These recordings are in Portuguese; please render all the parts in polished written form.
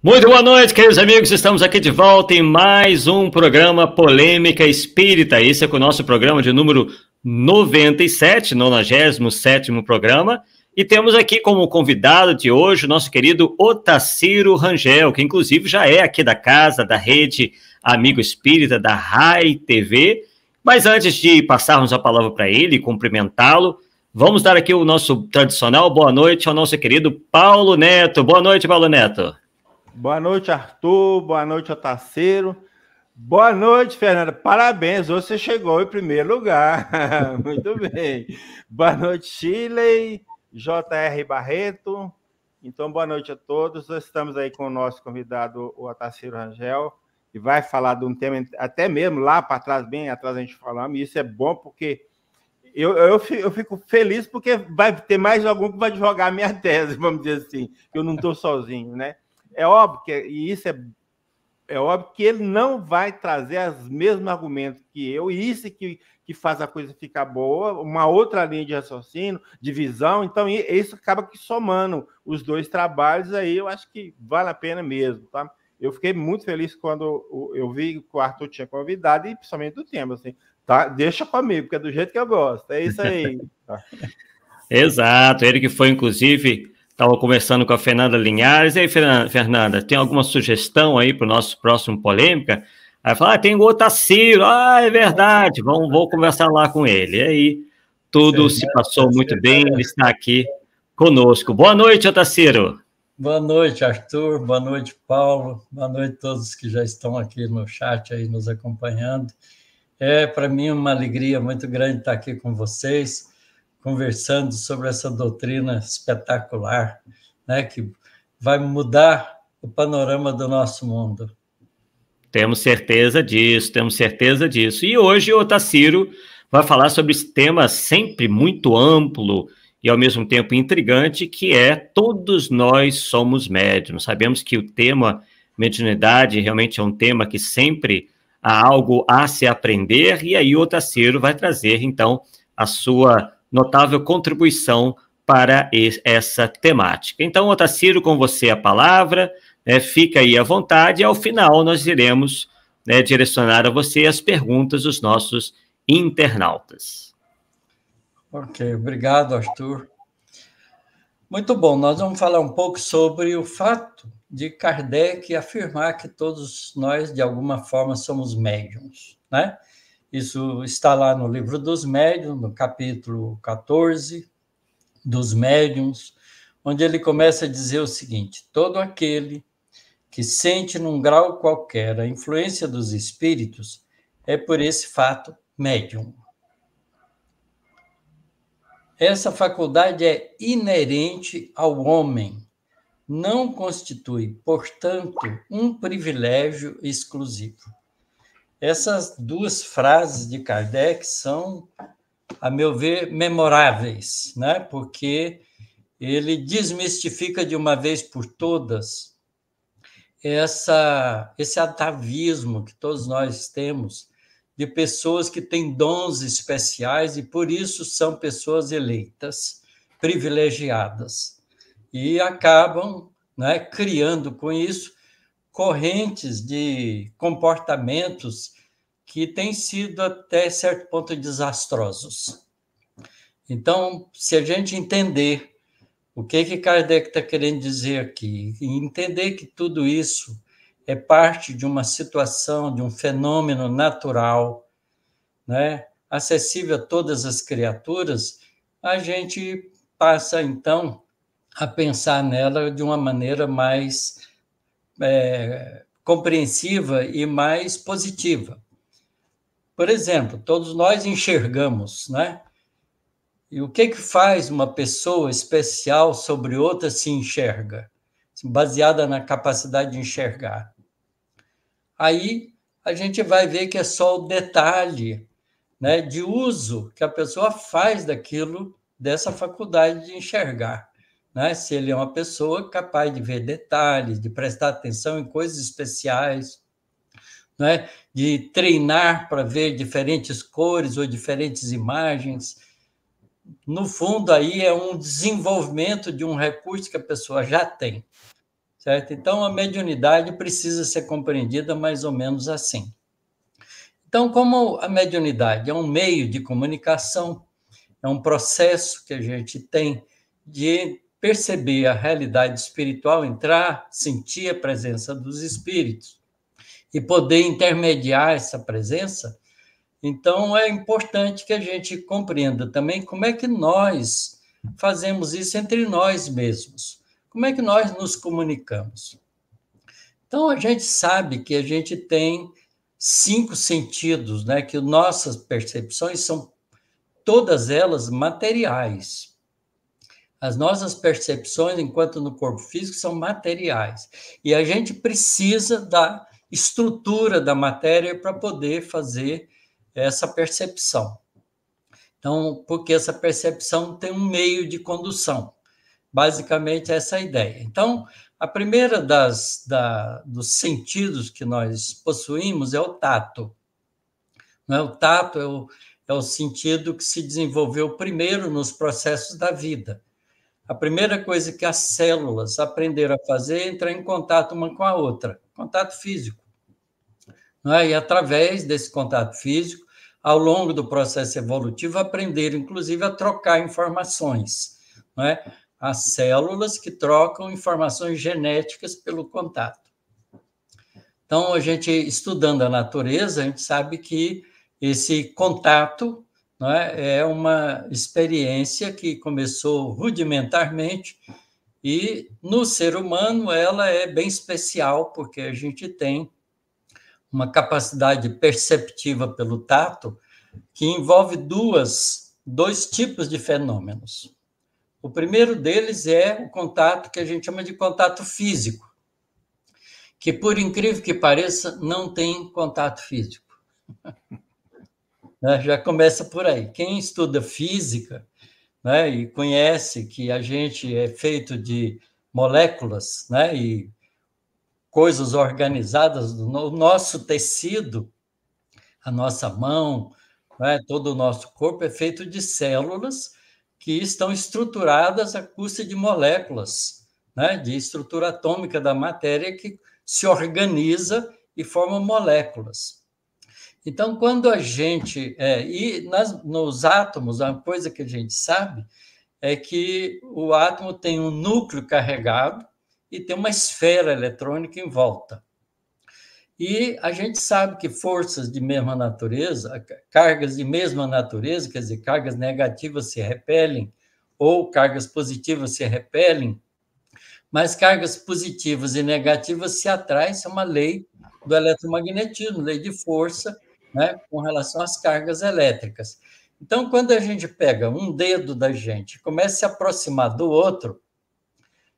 Muito boa noite, queridos amigos. Estamos aqui de volta em mais um programa Polêmica Espírita. Esse é o nosso programa de número 97, 97º programa. E temos aqui como convidado de hoje o nosso querido Otacílio Rangel, que inclusive já é aqui da casa, da rede Amigo Espírita, da RAI TV. Mas antes de passarmos a palavra para ele e cumprimentá-lo, vamos dar aqui o nosso tradicional boa noite ao nosso querido Paulo Neto. Boa noite, Paulo Neto. Boa noite, Arthur. Boa noite, Otacílio. Boa noite, Fernanda. Parabéns, hoje você chegou em primeiro lugar. Muito bem. Boa noite, Shirley, J.R. Barreto. Então, boa noite a todos. Nós estamos aí com o nosso convidado, o Otacílio Rangel, que vai falar de um tema, até mesmo lá para trás, bem atrás a gente falamos, e isso é bom porque eu fico feliz porque vai ter mais algum que vai jogar a minha tese, vamos dizer assim, que eu não estou sozinho, né? É óbvio é óbvio que ele não vai trazer os mesmos argumentos que eu, e isso que faz a coisa ficar boa, uma outra linha de raciocínio, de visão. Então, isso acaba que somando os dois trabalhos aí, eu acho que vale a pena mesmo, tá? Eu fiquei muito feliz quando eu vi que o Arthur tinha convidado, e principalmente do tema, assim, tá? Deixa comigo, porque é do jeito que eu gosto, é isso aí. Tá? Exato, ele que foi, inclusive... Estava conversando com a Fernanda Linhares. E aí, Fernanda, tem alguma sugestão aí para o nosso próximo Polêmica? Aí fala, tem o Otacílio. É verdade, vou conversar lá com ele. E aí, tudo se passou muito bem, ele está aqui conosco. Boa noite, Otacílio. Boa noite, Arthur. Boa noite, Paulo. Boa noite a todos que já estão aqui no chat aí nos acompanhando. É, para mim, uma alegria muito grande estar aqui com vocês, conversando sobre essa doutrina espetacular, né, que vai mudar o panorama do nosso mundo. Temos certeza disso, temos certeza disso. E hoje o Otacílio vai falar sobre esse tema sempre muito amplo e ao mesmo tempo intrigante, que é todos nós somos médiuns. Sabemos que o tema mediunidade realmente é um tema que sempre há algo a se aprender, e aí o Otacílio vai trazer, então, a sua notável contribuição para essa temática. Então, Otacílio, com você a palavra, fica aí à vontade, e ao final nós iremos direcionar a você as perguntas dos nossos internautas. Ok, obrigado, Arthur. Muito bom, nós vamos falar um pouco sobre o fato de Kardec afirmar que todos nós, de alguma forma, somos médiuns, né? Isso está lá no Livro dos Médiuns, no capítulo 14 dos Médiuns, onde ele começa a dizer o seguinte: todo aquele que sente num grau qualquer a influência dos espíritos é por esse fato médium. Essa faculdade é inerente ao homem, não constitui, portanto, um privilégio exclusivo. Essas duas frases de Kardec são, a meu ver, memoráveis, né? Porque ele desmistifica de uma vez por todas esse atavismo que todos nós temos de pessoas que têm dons especiais e, por isso, são pessoas eleitas, privilegiadas, e acabam, né, criando com isso correntes de comportamentos que têm sido, até certo ponto, desastrosos. Então, se a gente entender o que Kardec está querendo dizer aqui, e entender que tudo isso é parte de uma situação, de um fenômeno natural, né, acessível a todas as criaturas, a gente passa, então, a pensar nela de uma maneira mais compreensiva e mais positiva. Por exemplo, todos nós enxergamos, né? E o que faz uma pessoa especial sobre outra se enxerga? Baseada na capacidade de enxergar. Aí a gente vai ver que é só o detalhe, né, de uso que a pessoa faz daquilo, dessa faculdade de enxergar. Né? Se ele é uma pessoa capaz de ver detalhes, de prestar atenção em coisas especiais, né? De treinar para ver diferentes cores ou diferentes imagens. No fundo, aí é um desenvolvimento de um recurso que a pessoa já tem. certo? Então, a mediunidade precisa ser compreendida mais ou menos assim. Então, como a mediunidade é um meio de comunicação, é um processo que a gente tem de perceber a realidade espiritual, entrar, sentir a presença dos espíritos e poder intermediar essa presença, então é importante que a gente compreenda também como é que nós fazemos isso entre nós mesmos. Como é que nós nos comunicamos? Então, a gente sabe que a gente tem 5 sentidos, né? Que nossas percepções são todas elas materiais. As nossas percepções, enquanto no corpo físico, são materiais. E a gente precisa da estrutura da matéria para poder fazer essa percepção. Então, porque essa percepção tem um meio de condução. Basicamente, essa é a ideia. Então, a primeira dos sentidos que nós possuímos é o tato. Não é? O tato é o sentido que se desenvolveu primeiro nos processos da vida. A primeira coisa que as células aprenderam a fazer é entrar em contato uma com a outra, contato físico. Não é? E através desse contato físico, ao longo do processo evolutivo, aprenderam, inclusive, a trocar informações. Não é? As células que trocam informações genéticas pelo contato. Então, a gente, estudando a natureza, a gente sabe que esse contato, não é uma experiência que começou rudimentarmente e, no ser humano, ela é bem especial, porque a gente tem uma capacidade perceptiva pelo tato que envolve dois tipos de fenômenos. O primeiro deles é o contato que a gente chama de contato físico, que, por incrível que pareça, não tem contato físico. Já começa por aí. Quem estuda física, né, e conhece que a gente é feito de moléculas, né, e coisas organizadas, o nosso tecido, a nossa mão, né, todo o nosso corpo é feito de células que estão estruturadas à custa de moléculas, né, de estrutura atômica da matéria que se organiza e forma moléculas. Então, quando a gente... nos átomos, a coisa que a gente sabe é que o átomo tem um núcleo carregado e tem uma esfera eletrônica em volta. E a gente sabe que forças de mesma natureza, cargas de mesma natureza, quer dizer, cargas negativas se repelem ou cargas positivas se repelem, mas cargas positivas e negativas se atraem, isso é uma lei do eletromagnetismo, lei de força, né, com relação às cargas elétricas. Então, quando a gente pega um dedo da gente e começa a se aproximar do outro,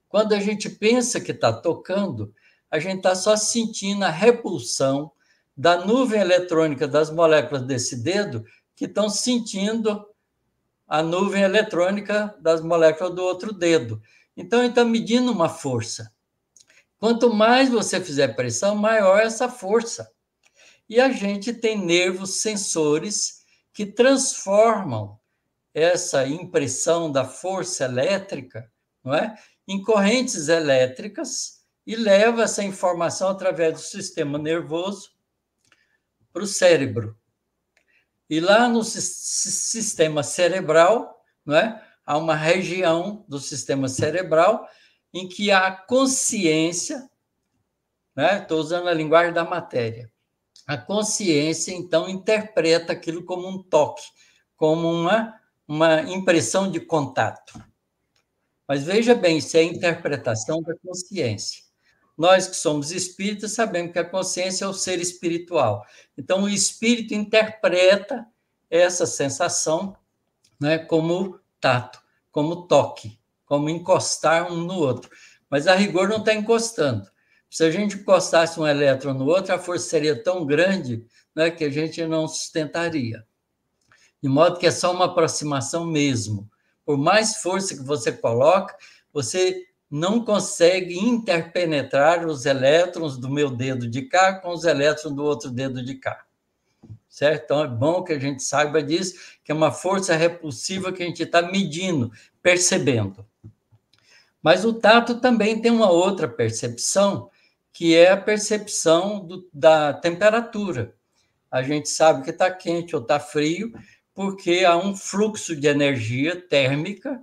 quando a gente pensa que está tocando, a gente está só sentindo a repulsão da nuvem eletrônica das moléculas desse dedo que estão sentindo a nuvem eletrônica das moléculas do outro dedo. Então, ele está medindo uma força. Quanto mais você fizer pressão, maior essa força. E a gente tem nervos sensores que transformam essa impressão da força elétrica, não é, em correntes elétricas e leva essa informação através do sistema nervoso para o cérebro. E lá no sistema cerebral, não é, há uma região do sistema cerebral em que a consciência, né, estou usando a linguagem da matéria, a consciência, então, interpreta aquilo como um toque, como uma impressão de contato. Mas veja bem, isso é a interpretação da consciência. Nós que somos espíritas sabemos que a consciência é o ser espiritual. Então, o espírito interpreta essa sensação, né, como tato, como toque, como encostar um no outro. Mas, a rigor, não está encostando. Se a gente encostasse um elétron no outro, a força seria tão grande, né, que a gente não sustentaria. De modo que é só uma aproximação mesmo. Por mais força que você coloca, você não consegue interpenetrar os elétrons do meu dedo de cá com os elétrons do outro dedo de cá. Certo? Então, é bom que a gente saiba disso, que é uma força repulsiva que a gente está medindo, percebendo. Mas o tato também tem uma outra percepção, que é a percepção da temperatura. A gente sabe que está quente ou está frio, porque há um fluxo de energia térmica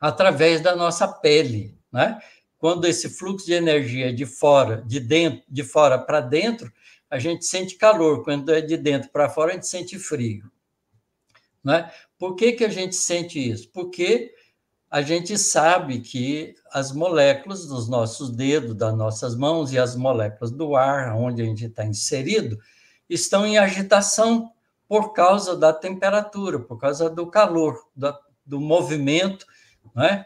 através da nossa pele, né? Quando esse fluxo de energia é de fora, de fora para dentro, a gente sente calor. Quando é de dentro para fora, a gente sente frio, né? Por que a gente sente isso? Porque a gente sabe que as moléculas dos nossos dedos, das nossas mãos e as moléculas do ar, onde a gente está inserido, estão em agitação por causa da temperatura, por causa do calor, do movimento, né?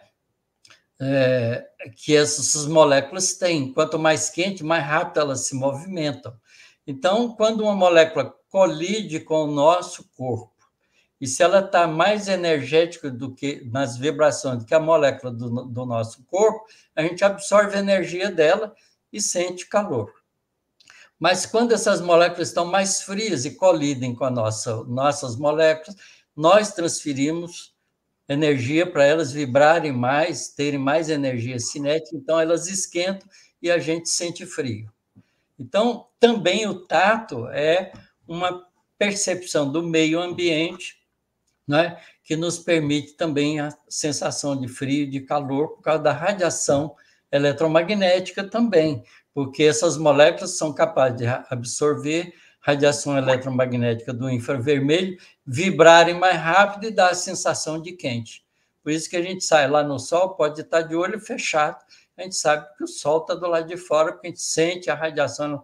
Que essas moléculas têm. Quanto mais quente, mais rápido elas se movimentam. Então, quando uma molécula colide com o nosso corpo, e se ela está mais energética do que nas vibrações do que a molécula do nosso corpo, a gente absorve a energia dela e sente calor. Mas quando essas moléculas estão mais frias e colidem com nossas moléculas, nós transferimos energia para elas vibrarem mais, terem mais energia cinética, então elas esquentam e a gente sente frio. Então, também o tato é uma percepção do meio ambiente, né, que nos permite também a sensação de frio e de calor por causa da radiação eletromagnética também, porque essas moléculas são capazes de absorver radiação eletromagnética do infravermelho, vibrarem mais rápido e dar a sensação de quente. Por isso que a gente sai lá no sol, pode estar de olho fechado, a gente sabe que o sol está do lado de fora, porque a gente sente a radiação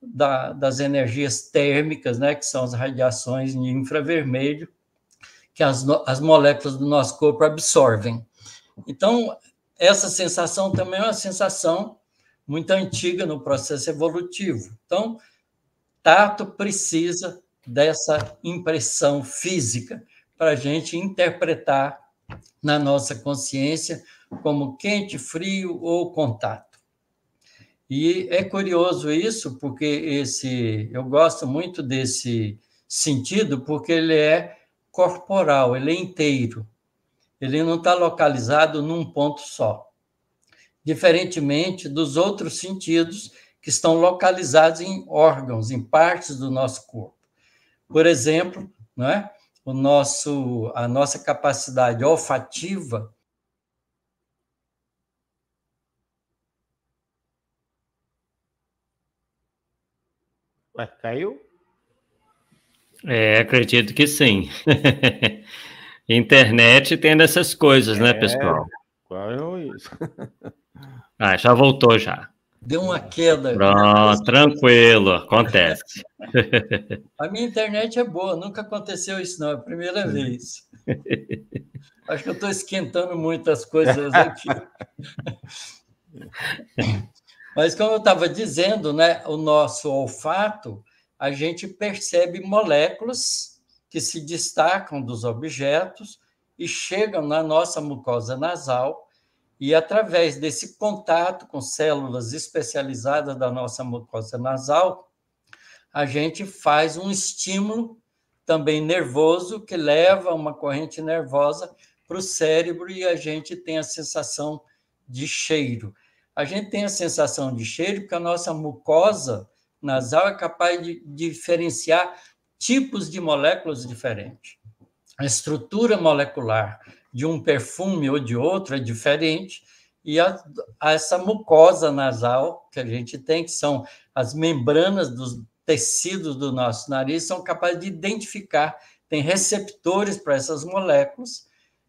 das energias térmicas, né, que são as radiações de infravermelho, que as moléculas do nosso corpo absorvem. Então, essa sensação também é uma sensação muito antiga no processo evolutivo. Então, tato precisa dessa impressão física para a gente interpretar na nossa consciência como quente, frio ou contato. E é curioso isso, porque eu gosto muito desse sentido, porque ele é corporal, ele é inteiro. Ele não está localizado num ponto só. Diferentemente dos outros sentidos que estão localizados em órgãos, em partes do nosso corpo. Por exemplo, não é? A nossa capacidade olfativa. Ué, caiu? Acredito que sim. Internet tem dessas coisas, né, pessoal? Qual é isso? Já voltou já. Deu uma queda. Pronto, tranquilo, acontece. A minha internet é boa, nunca aconteceu isso, não, é a primeira vez. Acho que eu estou esquentando muitas coisas aqui. Mas, como eu estava dizendo, né, o nosso olfato, a gente percebe moléculas que se destacam dos objetos e chegam na nossa mucosa nasal, e através desse contato com células especializadas da nossa mucosa nasal, a gente faz um estímulo também nervoso que leva uma corrente nervosa para o cérebro e a gente tem a sensação de cheiro. A gente tem a sensação de cheiro porque a nossa mucosa nasal é capaz de diferenciar tipos de moléculas diferentes. A estrutura molecular de um perfume ou de outro é diferente, e essa mucosa nasal que a gente tem, que são as membranas dos tecidos do nosso nariz, são capazes de identificar, tem receptores para essas moléculas,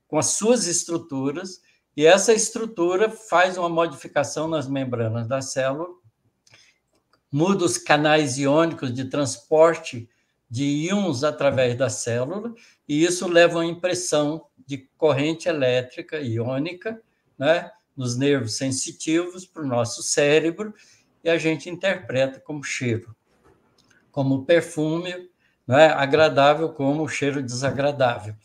com as suas estruturas, e essa estrutura faz uma modificação nas membranas da célula, muda os canais iônicos de transporte de íons através da célula, e isso leva a uma impressão de corrente elétrica iônica, né, nos nervos sensitivos para o nosso cérebro, e a gente interpreta como cheiro, como perfume, né, agradável, como cheiro desagradável.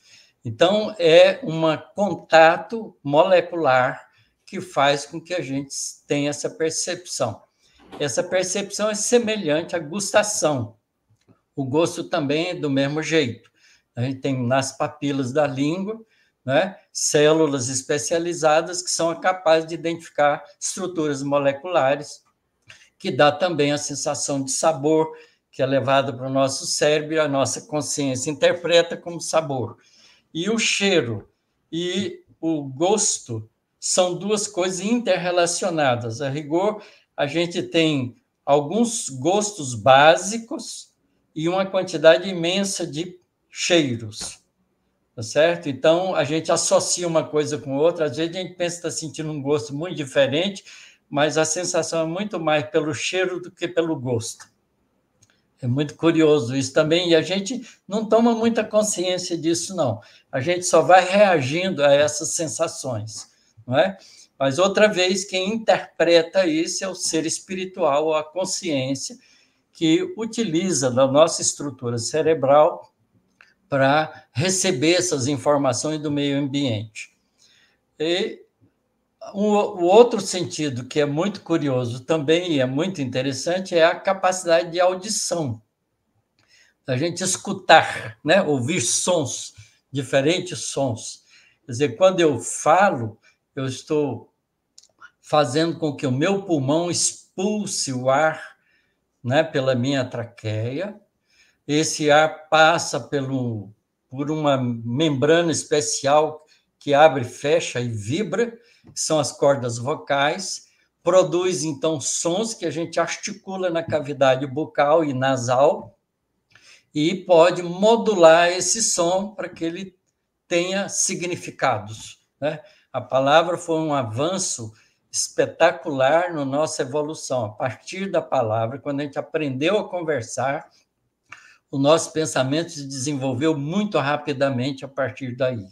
Então, é um contato molecular que faz com que a gente tenha essa percepção. Essa percepção é semelhante à gustação. O gosto também é do mesmo jeito. A gente tem nas papilas da língua, né, células especializadas que são capazes de identificar estruturas moleculares, que dá também a sensação de sabor, que é levada para o nosso cérebro e a nossa consciência interpreta como sabor. E o cheiro e o gosto são duas coisas interrelacionadas. A rigor, a gente tem alguns gostos básicos e uma quantidade imensa de cheiros, tá certo? Então, a gente associa uma coisa com outra, às vezes a gente pensa que está sentindo um gosto muito diferente, mas a sensação é muito mais pelo cheiro do que pelo gosto. É muito curioso isso também, e a gente não toma muita consciência disso, não. A gente só vai reagindo a essas sensações, não é? Mas, outra vez, quem interpreta isso é o ser espiritual, ou a consciência, que utiliza da nossa estrutura cerebral para receber essas informações do meio ambiente. E o outro sentido que é muito curioso também e é muito interessante é a capacidade de audição. A gente escutar, né? Ouvir sons, diferentes sons. Quer dizer, quando eu falo, eu estou fazendo com que o meu pulmão expulse o ar, né, pela minha traqueia. Esse ar passa por uma membrana especial que abre, fecha e vibra, que são as cordas vocais, produz, então, sons que a gente articula na cavidade bucal e nasal e pode modular esse som para que ele tenha significados, né? A palavra foi um avanço espetacular na nossa evolução. A partir da palavra, quando a gente aprendeu a conversar, o nosso pensamento se desenvolveu muito rapidamente a partir daí,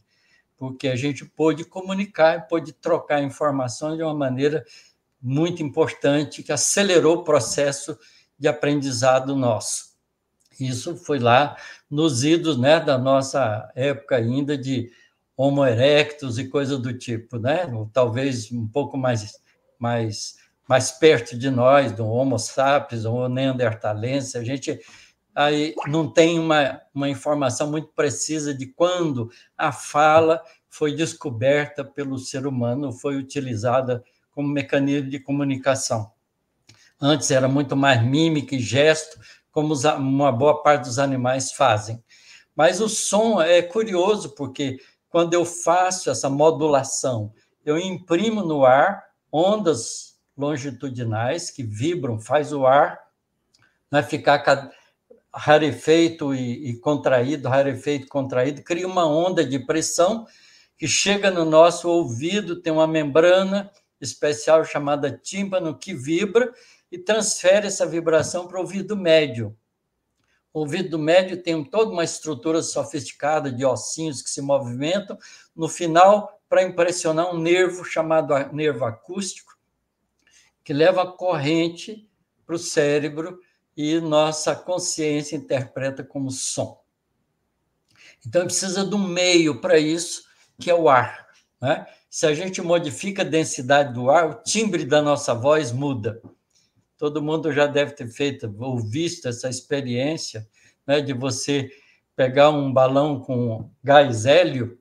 porque a gente pôde comunicar, pôde trocar informações de uma maneira muito importante, que acelerou o processo de aprendizado nosso. Isso foi lá nos idos, né, da nossa época ainda de Homo erectus e coisa do tipo, né? Talvez um pouco mais perto de nós, do Homo sapiens, ou neandertalense. A gente aí não tem uma informação muito precisa de quando a fala foi descoberta pelo ser humano, foi utilizada como mecanismo de comunicação. Antes era muito mais mímica e gesto, como uma boa parte dos animais fazem. Mas o som é curioso, porque quando eu faço essa modulação, eu imprimo no ar ondas longitudinais que vibram, faz o ar, né, ficar rarefeito e contraído, rarefeito, contraído, cria uma onda de pressão que chega no nosso ouvido, tem uma membrana especial chamada tímpano que vibra e transfere essa vibração para o ouvido médio. O ouvido médio tem toda uma estrutura sofisticada de ossinhos que se movimentam, no final, para impressionar um nervo chamado nervo acústico, que leva a corrente para o cérebro e nossa consciência interpreta como som. Então, precisa de um meio para isso, que é o ar, né? Se a gente modifica a densidade do ar, o timbre da nossa voz muda. Todo mundo já deve ter feito ou visto essa experiência, né, de você pegar um balão com gás hélio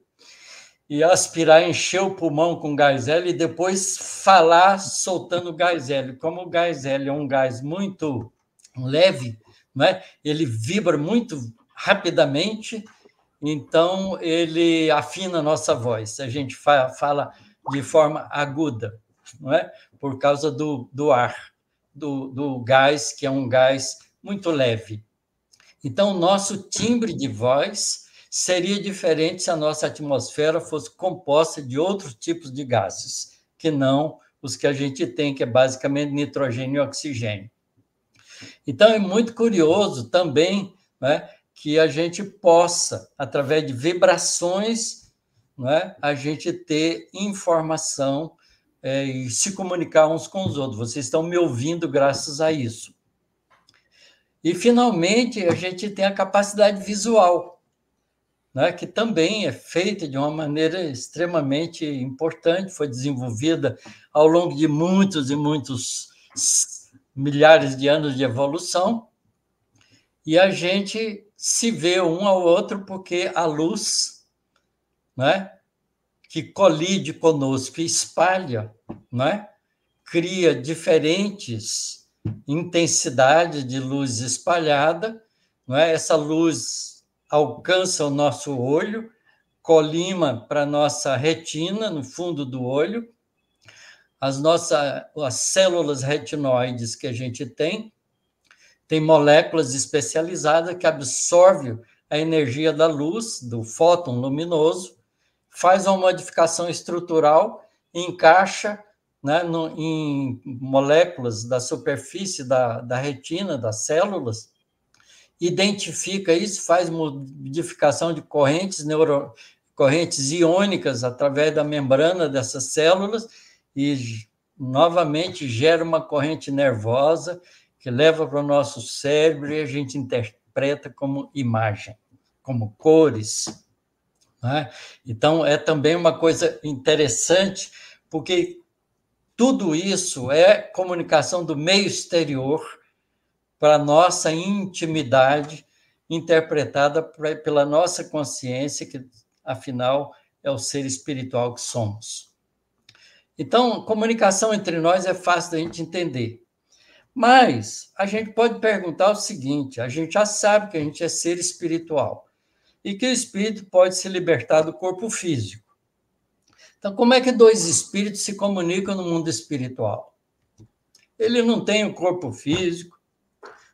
e aspirar, encher o pulmão com gás hélio e depois falar soltando gás hélio. Como o gás hélio é um gás muito leve, né, ele vibra muito rapidamente, então ele afina a nossa voz. A gente fala de forma aguda, não é? Por causa do ar. Do gás, que é um gás muito leve. Então, o nosso timbre de voz seria diferente se a nossa atmosfera fosse composta de outros tipos de gases, que não os que a gente tem, que é basicamente nitrogênio e oxigênio. Então, é muito curioso também, né, que a gente possa, através de vibrações, né, a gente ter informação e se comunicar uns com os outros. Vocês estão me ouvindo graças a isso. E, finalmente, a gente tem a capacidade visual, né, que também é feita de uma maneira extremamente importante, foi desenvolvida ao longo de muitos e muitos milhares de anos de evolução, e a gente se vê um ao outro porque a luz, né, que colide conosco e espalha, não é? Cria diferentes intensidades de luz espalhada, não é? Essa luz alcança o nosso olho, colima para a nossa retina, no fundo do olho, as células retinoides que a gente tem moléculas especializadas que absorvem a energia da luz, do fóton luminoso, faz uma modificação estrutural, encaixa, né, em moléculas da superfície da retina, das células, identifica isso, faz modificação de correntes iônicas através da membrana dessas células e, novamente, gera uma corrente nervosa que leva para o nosso cérebro e a gente interpreta como imagem, como cores. Né? Então, é também uma coisa interessante, porque tudo isso é comunicação do meio exterior para a nossa intimidade, interpretada pela nossa consciência, que, afinal, é o ser espiritual que somos. Então, comunicação entre nós é fácil da gente entender. Mas a gente pode perguntar o seguinte: a gente já sabe que a gente é ser espiritual e que o espírito pode se libertar do corpo físico. Então, como é que dois espíritos se comunicam no mundo espiritual? Ele não tem o corpo físico,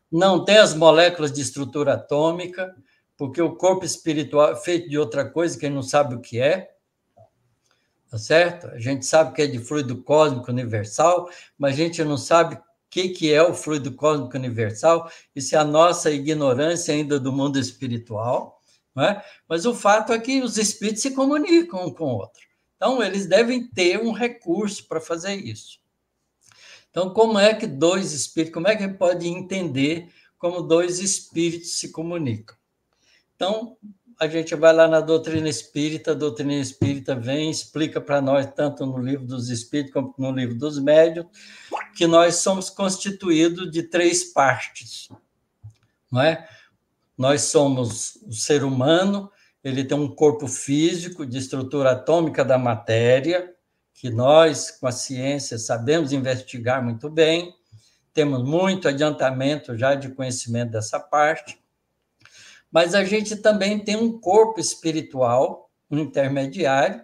não tem as moléculas de estrutura atômica, porque o corpo espiritual é feito de outra coisa que ele não sabe o que é. Tá certo? A gente sabe que é de fluido cósmico universal, mas a gente não sabe o que é o fluido cósmico universal. Isso é a nossa ignorância ainda do mundo espiritual. Não é? Mas o fato é que os espíritos se comunicam um com o outro. Então, eles devem ter um recurso para fazer isso. Então, como é que dois espíritos, como é que a gente pode entender como dois espíritos se comunicam? Então, a gente vai lá na doutrina espírita, a doutrina espírita vem e explica para nós, tanto no livro dos espíritos como no livro dos médiuns, que nós somos constituídos de 3 partes, não é? Nós somos o ser humano, ele tem um corpo físico de estrutura atômica da matéria, que nós, com a ciência, sabemos investigar muito bem, temos muito adiantamento já de conhecimento dessa parte, mas a gente também tem um corpo espiritual, um intermediário,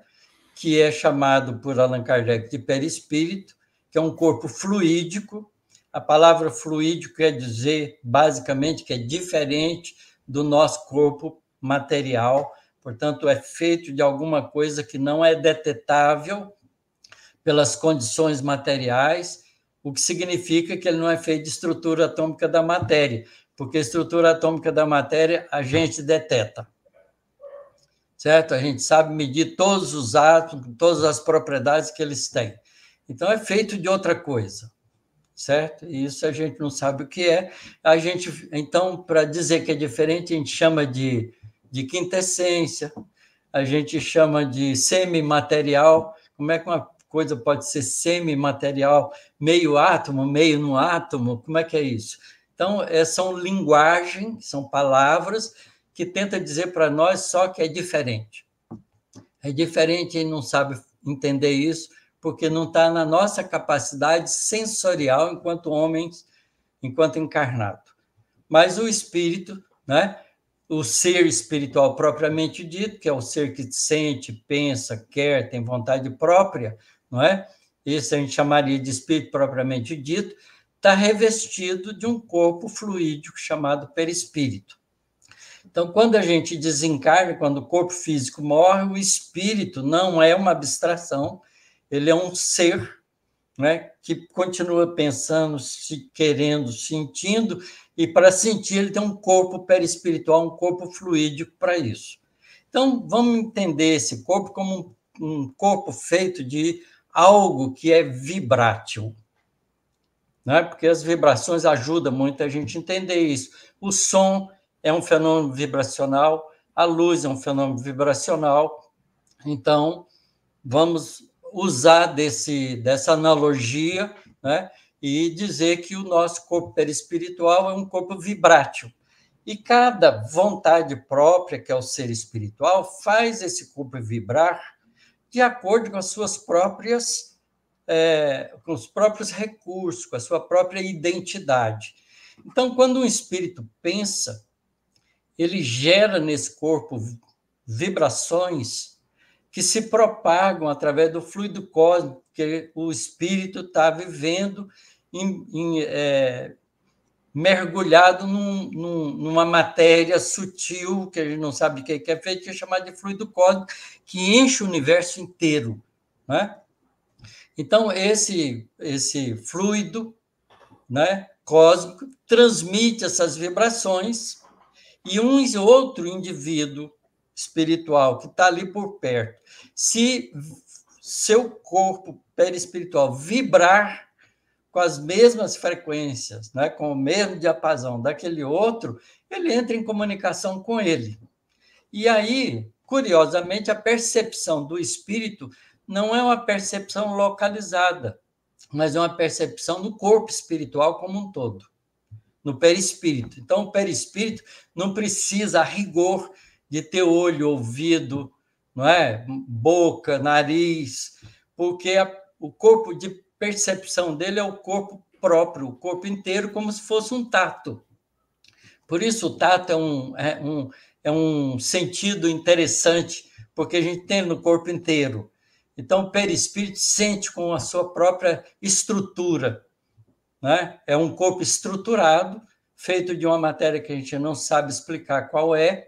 que é chamado por Allan Kardec de perispírito, que é um corpo fluídico. A palavra fluídico quer dizer, basicamente, que é diferente do nosso corpo material, portanto, é feito de alguma coisa que não é detetável pelas condições materiais, o que significa que ele não é feito de estrutura atômica da matéria, porque a estrutura atômica da matéria a gente deteta, certo? A gente sabe medir todos os átomos, todas as propriedades que eles têm. Então, é feito de outra coisa, certo? E isso a gente não sabe o que é. A gente, então, para dizer que é diferente, a gente chama de quintessência, a gente chama de semimaterial. Como é que uma coisa pode ser semimaterial, meio átomo, meio no átomo? Como é que é isso? Então, são linguagens, são palavras que tentam dizer para nós só que é diferente. É diferente e não sabe entender isso, porque não está na nossa capacidade sensorial enquanto homens, enquanto encarnado. Mas o espírito, né? O ser espiritual propriamente dito, que é o ser que sente, pensa, quer, tem vontade própria, não é? Isso a gente chamaria de espírito propriamente dito, está revestido de um corpo fluídico chamado perispírito. Então, quando a gente desencarna, quando o corpo físico morre, o espírito não é uma abstração, ele é um ser, né, que continua pensando, se querendo, sentindo, e para sentir ele tem um corpo perispiritual, um corpo fluídico para isso. Então, vamos entender esse corpo como um corpo feito de algo que é vibrátil, né? Porque as vibrações ajudam muito a gente a entender isso. O som é um fenômeno vibracional, a luz é um fenômeno vibracional. Então, vamos usar dessa analogia, né? E dizer que o nosso corpo perispiritual é um corpo vibrátil. E cada vontade própria, que é o ser espiritual, faz esse corpo vibrar de acordo com as suas próprias, com os próprios recursos, com a sua própria identidade. Então, quando um espírito pensa, ele gera nesse corpo vibrações que se propagam através do fluido cósmico que o espírito está vivendo, mergulhado numa matéria sutil, que a gente não sabe o que é feito, que é chamado de fluido cósmico, que enche o universo inteiro, né? Então, esse fluido, né, cósmico transmite essas vibrações e um e outro indivíduo espiritual que está ali por perto, se seu corpo perispiritual vibrar com as mesmas frequências, né, com o mesmo diapasão daquele outro, ele entra em comunicação com ele. E aí, curiosamente, a percepção do espírito não é uma percepção localizada, mas é uma percepção no corpo espiritual como um todo, no perispírito. Então, o perispírito não precisa, a rigor, de ter olho, ouvido, não é? Boca, nariz, porque o corpo de percepção dele é o corpo próprio, o corpo inteiro, como se fosse um tato. Por isso, o tato é um sentido interessante, porque a gente tem no corpo inteiro. Então, o perispírito sente com a sua própria estrutura, né? É um corpo estruturado, feito de uma matéria que a gente não sabe explicar qual é,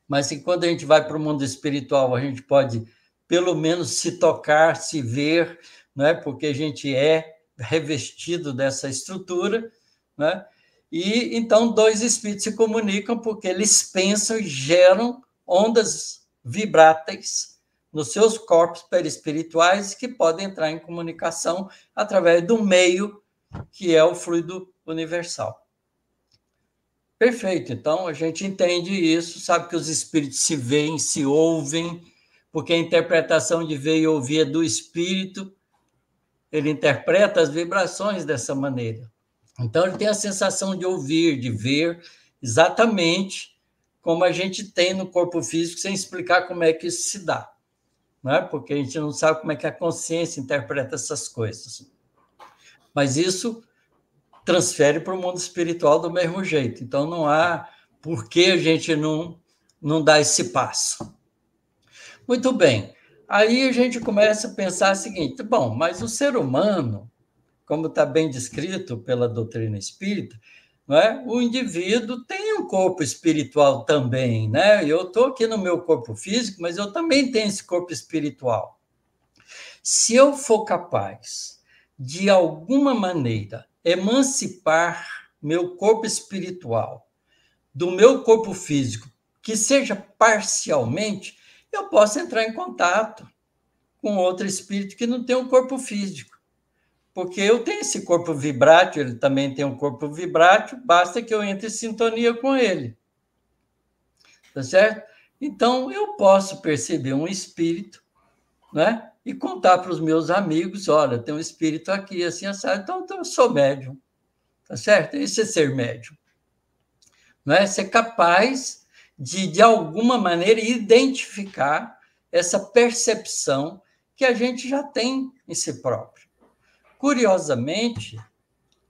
mas que quando a gente vai para o mundo espiritual, a gente pode, pelo menos, se tocar, se ver, né? Porque a gente é revestido dessa estrutura, né? E então dois espíritos se comunicam porque eles pensam e geram ondas vibráteis nos seus corpos perispirituais que podem entrar em comunicação através do meio que é o fluido universal. Perfeito. Então, a gente entende isso, sabe que os espíritos se veem, se ouvem, porque a interpretação de ver e ouvir é do espírito, ele interpreta as vibrações dessa maneira. Então, ele tem a sensação de ouvir, de ver, exatamente como a gente tem no corpo físico, sem explicar como é que isso se dá, não é? Porque a gente não sabe como é que a consciência interpreta essas coisas. Mas isso transfere para o mundo espiritual do mesmo jeito. Então, não há por que a gente não dar esse passo. Muito bem. Aí a gente começa a pensar o seguinte, bom, mas o ser humano, como está bem descrito pela doutrina espírita, não é? O indivíduo tem um corpo espiritual também, né? Eu estou aqui no meu corpo físico, mas eu também tenho esse corpo espiritual. Se eu for capaz, de alguma maneira, emancipar meu corpo espiritual do meu corpo físico, que seja parcialmente, eu posso entrar em contato com outro espírito que não tem um corpo físico. Porque eu tenho esse corpo vibrátil, ele também tem um corpo vibrátil, basta que eu entre em sintonia com ele. Tá certo? Então, eu posso perceber um espírito, né? E contar para os meus amigos, olha, tem um espírito aqui, assim, assado, então eu sou médium. Tá certo? Isso é ser médium. Não é? Ser capaz de alguma maneira, identificar essa percepção que a gente já tem em si próprio. Curiosamente,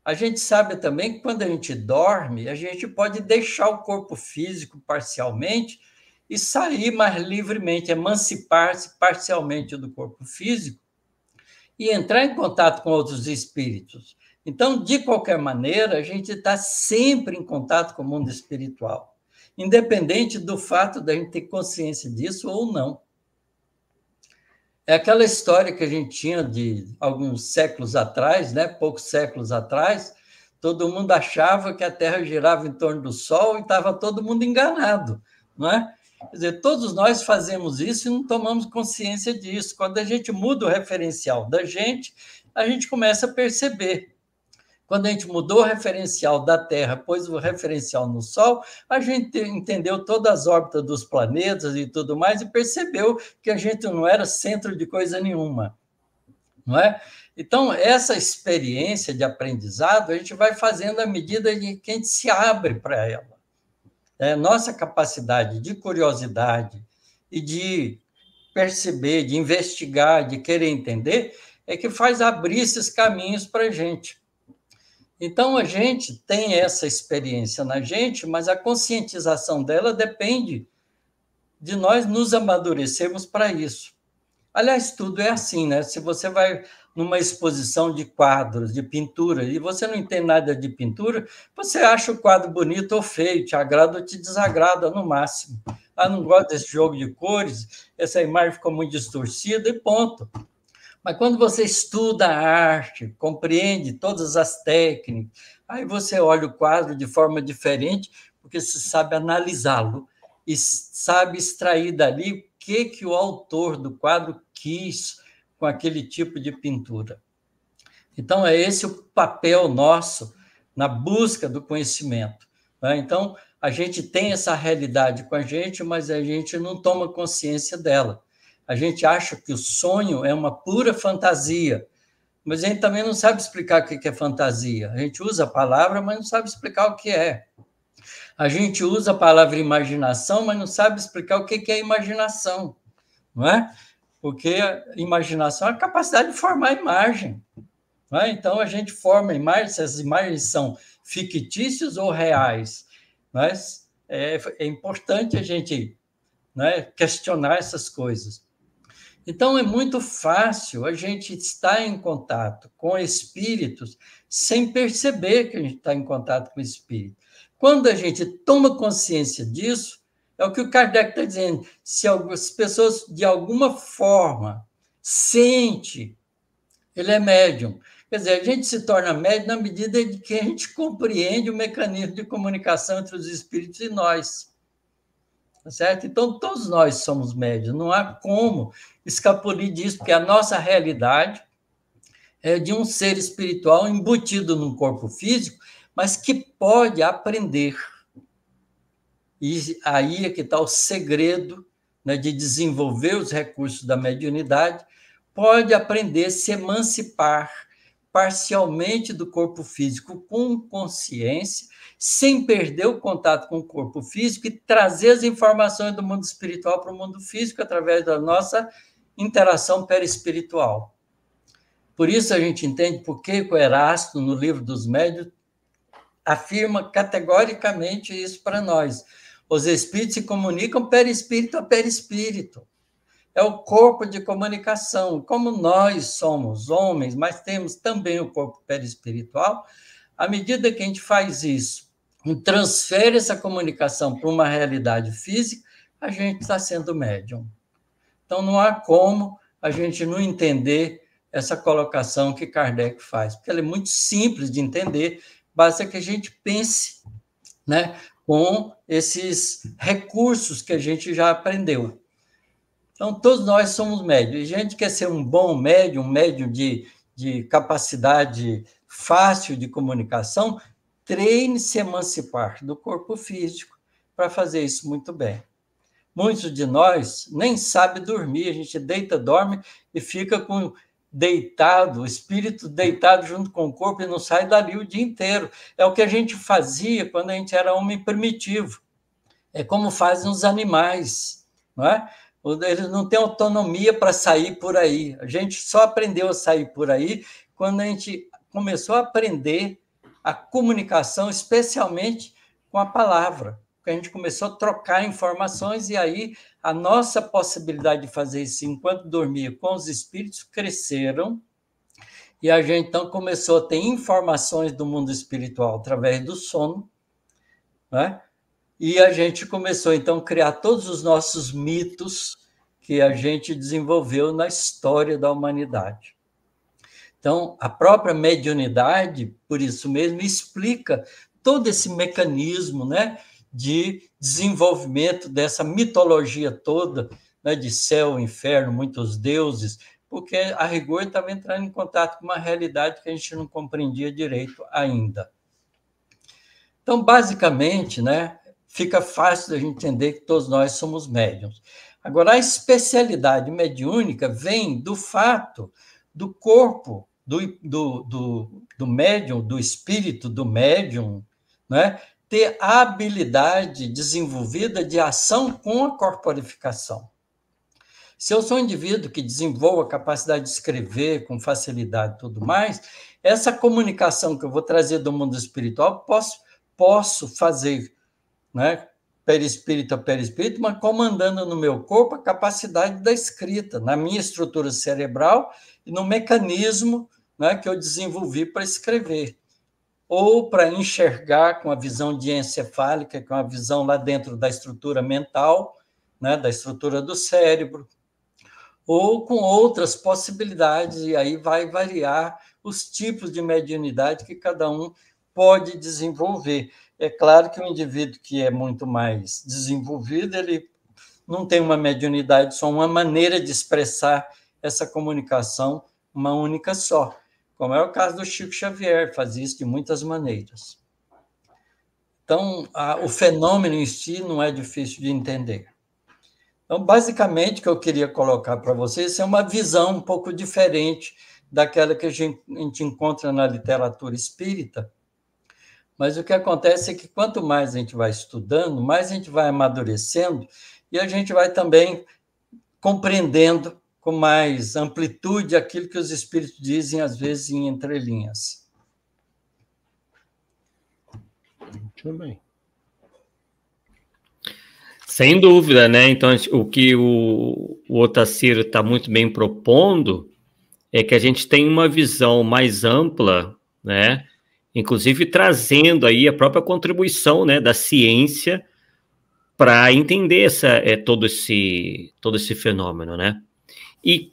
a gente sabe também que quando a gente dorme, a gente pode deixar o corpo físico parcialmente e sair mais livremente, emancipar-se parcialmente do corpo físico e entrar em contato com outros espíritos. Então, de qualquer maneira, a gente está sempre em contato com o mundo espiritual, independente do fato de a gente ter consciência disso ou não. É aquela história que a gente tinha de alguns séculos atrás, né? Poucos séculos atrás, todo mundo achava que a Terra girava em torno do Sol e estava todo mundo enganado, não é? Quer dizer, todos nós fazemos isso e não tomamos consciência disso. Quando a gente muda o referencial da gente, a gente começa a perceber. Quando a gente mudou o referencial da Terra, pôs o referencial no Sol, a gente entendeu todas as órbitas dos planetas e tudo mais e percebeu que a gente não era centro de coisa nenhuma, não é? Então, essa experiência de aprendizado a gente vai fazendo à medida que a gente se abre para ela. Nossa capacidade de curiosidade e de perceber, de investigar, de querer entender, é que faz abrir esses caminhos para a gente. Então, a gente tem essa experiência na gente, mas a conscientização dela depende de nós nos amadurecermos para isso. Aliás, tudo é assim, né? Se você vai numa exposição de quadros, de pintura, e você não entende nada de pintura, você acha o quadro bonito ou feio, te agrada ou te desagrada no máximo. Ah, não gosto desse jogo de cores, essa imagem ficou muito distorcida e ponto. Mas quando você estuda a arte, compreende todas as técnicas, aí você olha o quadro de forma diferente, porque você sabe analisá-lo e sabe extrair dali o que o autor do quadro quis com aquele tipo de pintura. Então, é esse o papel nosso na busca do conhecimento, né? Então, a gente tem essa realidade com a gente, mas a gente não toma consciência dela. A gente acha que o sonho é uma pura fantasia, mas a gente também não sabe explicar o que é fantasia. A gente usa a palavra, mas não sabe explicar o que é. A gente usa a palavra imaginação, mas não sabe explicar o que é imaginação, não é? Porque a imaginação é a capacidade de formar imagem, não é? Então, a gente forma imagens, se as imagens são fictícias ou reais. Mas é importante a gente, né, questionar essas coisas. Então, é muito fácil a gente estar em contato com espíritos sem perceber que a gente está em contato com espírito. Quando a gente toma consciência disso, é o que o Kardec está dizendo, se algumas pessoas, de alguma forma, sentem, ele é médium. Quer dizer, a gente se torna médium na medida em que a gente compreende o mecanismo de comunicação entre os espíritos e nós. Tá certo? Então, todos nós somos médiuns, não há como escapulir disso, porque a nossa realidade é de um ser espiritual embutido num corpo físico, mas que pode aprender. E aí é que está o segredo, né, de desenvolver os recursos da mediunidade, pode aprender a se emancipar parcialmente do corpo físico com consciência, sem perder o contato com o corpo físico e trazer as informações do mundo espiritual para o mundo físico através da nossa interação perispiritual. Por isso a gente entende por que o Erasto, no Livro dos Médiuns, afirma categoricamente isso para nós. Os espíritos se comunicam perispírito a perispírito. É o corpo de comunicação. Como nós somos homens, mas temos também o corpo perispiritual, à medida que a gente faz isso, e transfere essa comunicação para uma realidade física, a gente está sendo médium. Então, não há como a gente não entender essa colocação que Kardec faz, porque ela é muito simples de entender, basta que a gente pense, né, com esses recursos que a gente já aprendeu. Então, todos nós somos médiums. E a gente quer ser um bom médium, um médium de capacidade fácil de comunicação, treine se emancipar do corpo físico para fazer isso muito bem. Muitos de nós nem sabem dormir, a gente deita, dorme e fica deitado, o espírito deitado junto com o corpo e não sai dali o dia inteiro. É o que a gente fazia quando a gente era homem primitivo. É como fazem os animais, não é? Eles não têm autonomia para sair por aí. A gente só aprendeu a sair por aí quando a gente começou a aprender a comunicação, especialmente com a palavra. Porque a gente começou a trocar informações e aí a nossa possibilidade de fazer isso enquanto dormia com os espíritos cresceram e a gente então começou a ter informações do mundo espiritual através do sono, né? E a gente começou, então, a criar todos os nossos mitos que a gente desenvolveu na história da humanidade. Então, a própria mediunidade, por isso mesmo, explica todo esse mecanismo, né, de desenvolvimento dessa mitologia toda, né, de céu, inferno, muitos deuses, porque, a rigor, estava entrando em contato com uma realidade que a gente não compreendia direito ainda. Então, basicamente, né, fica fácil da gente entender que todos nós somos médiuns. Agora, a especialidade mediúnica vem do fato do corpo do médium, do espírito do médium, né, ter a habilidade desenvolvida de ação com a corporificação. Se eu sou um indivíduo que desenvolve a capacidade de escrever com facilidade e tudo mais, essa comunicação que eu vou trazer do mundo espiritual, posso fazer, né? Perispírito a perispírito, mas comandando no meu corpo a capacidade da escrita, na minha estrutura cerebral e no mecanismo, né, que eu desenvolvi para escrever, ou para enxergar com a visão diencefálica, com a visão lá dentro da estrutura mental, né, da estrutura do cérebro, ou com outras possibilidades, e aí vai variar os tipos de mediunidade que cada um pode desenvolver. É claro que o indivíduo que é muito mais desenvolvido, ele não tem uma mediunidade, só uma maneira de expressar essa comunicação, uma única só, como é o caso do Chico Xavier, fazia isso de muitas maneiras. Então, o fenômeno em si não é difícil de entender. Então, basicamente, o que eu queria colocar para vocês é uma visão um pouco diferente daquela que a gente encontra na literatura espírita, mas o que acontece é que quanto mais a gente vai estudando, mais a gente vai amadurecendo e a gente vai também compreendendo com mais amplitude aquilo que os espíritos dizem, às vezes, em entrelinhas. Muito bem. Sem dúvida, né? Então, o que o Otacílio está muito bem propondo é que a gente tem uma visão mais ampla, né? Inclusive trazendo aí a própria contribuição, né, da ciência para entender todo esse fenômeno, né? E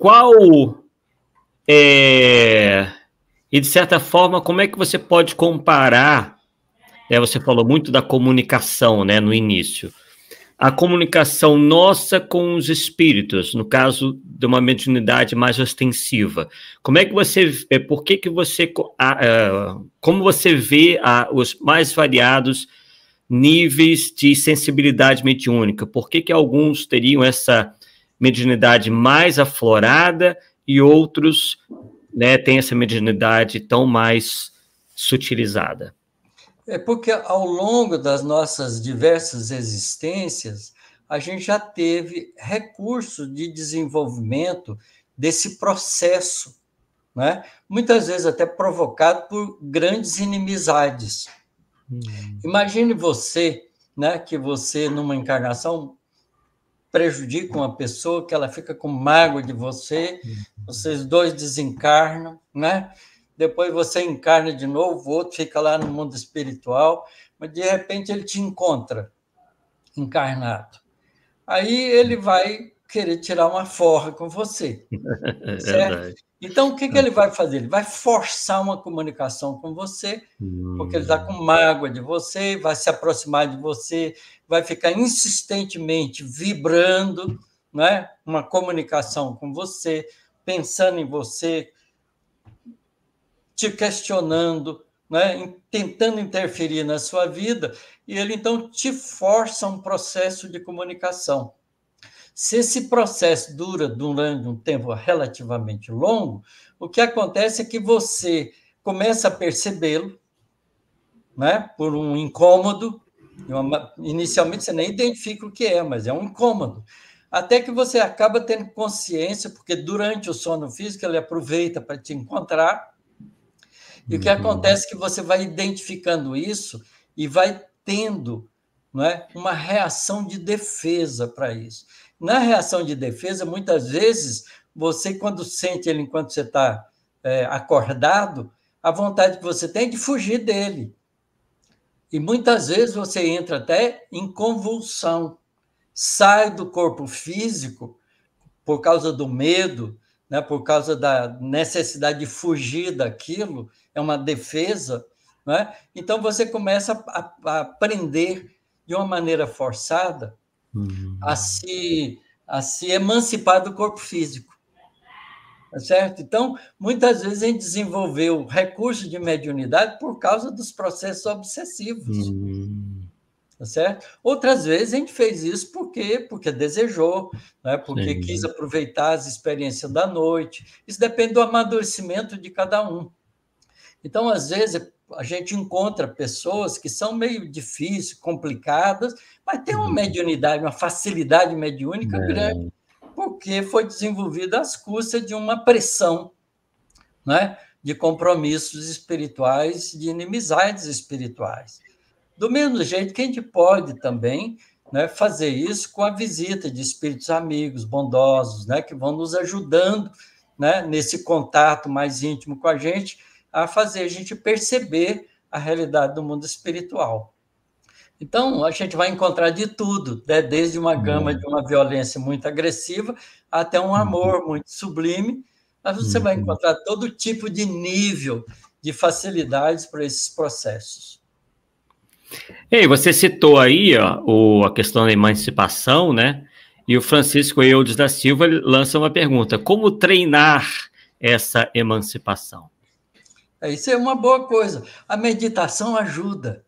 e de certa forma, como é que você pode comparar, né, você falou muito da comunicação, né, no início, a comunicação nossa com os espíritos, no caso de uma mediunidade mais ostensiva. Como é que você, como você vê os mais variados níveis de sensibilidade mediúnica? Por que alguns teriam essa mediunidade mais aflorada e outros, né, têm essa mediunidade tão mais sutilizada? É porque, ao longo das nossas diversas existências, a gente já teve recurso de desenvolvimento desse processo, né? Muitas vezes até provocado por grandes inimizades. Imagine você, né, que você, numa encarnação, prejudica uma pessoa, que ela fica com mágoa de você, vocês dois desencarnam, né? Depois você encarna de novo, o outro fica lá no mundo espiritual, mas de repente ele te encontra encarnado. Aí ele vai querer tirar uma forra com você, certo? Então, o que ele vai fazer? Ele vai forçar uma comunicação com você, porque ele está com mágoa de você, vai se aproximar de você, vai ficar insistentemente vibrando, né? Uma comunicação com você, pensando em você, te questionando, né? Tentando interferir na sua vida, e ele, então, te força um processo de comunicação. Se esse processo dura durante um tempo relativamente longo, o que acontece é que você começa a percebê-lo, né? Por um incômodo, inicialmente você nem identifica o que é, mas é um incômodo. Até que você acaba tendo consciência, porque durante o sono físico ele aproveita para te encontrar. E o que acontece é que você vai identificando isso e vai tendo, não é, uma reação de defesa para isso. Na reação de defesa, muitas vezes, você, quando sente ele enquanto você está acordado, a vontade que você tem é de fugir dele. E muitas vezes você entra até em convulsão, sai do corpo físico por causa do medo, né, por causa da necessidade de fugir daquilo, é uma defesa, né? Então você começa a aprender de uma maneira forçada a se emancipar do corpo físico, tá certo? Então, muitas vezes a gente desenvolveu recursos de mediunidade por causa dos processos obsessivos, tá certo? Outras vezes a gente fez isso porque desejou, né? Porque quis aproveitar as experiências da noite. Isso depende do amadurecimento de cada um. Então, às vezes, a gente encontra pessoas que são meio difíceis, complicadas, mas tem uma mediunidade, uma facilidade mediúnica grande, por porque foi desenvolvido às custas de uma pressão, né, de compromissos espirituais, de inimizades espirituais. Do mesmo jeito que a gente pode também, né, fazer isso com a visita de espíritos amigos, bondosos, né, que vão nos ajudando, né, nesse contato mais íntimo com a fazer a gente perceber a realidade do mundo espiritual. Então, a gente vai encontrar de tudo, né, desde uma gama de uma violência muito agressiva até um amor muito sublime, mas você vai encontrar todo tipo de nível de facilidades para esses processos. E você citou aí ó, a questão da emancipação, né? E o Francisco Eudes da Silva lança uma pergunta: como treinar essa emancipação? Isso é uma boa coisa. A meditação ajuda.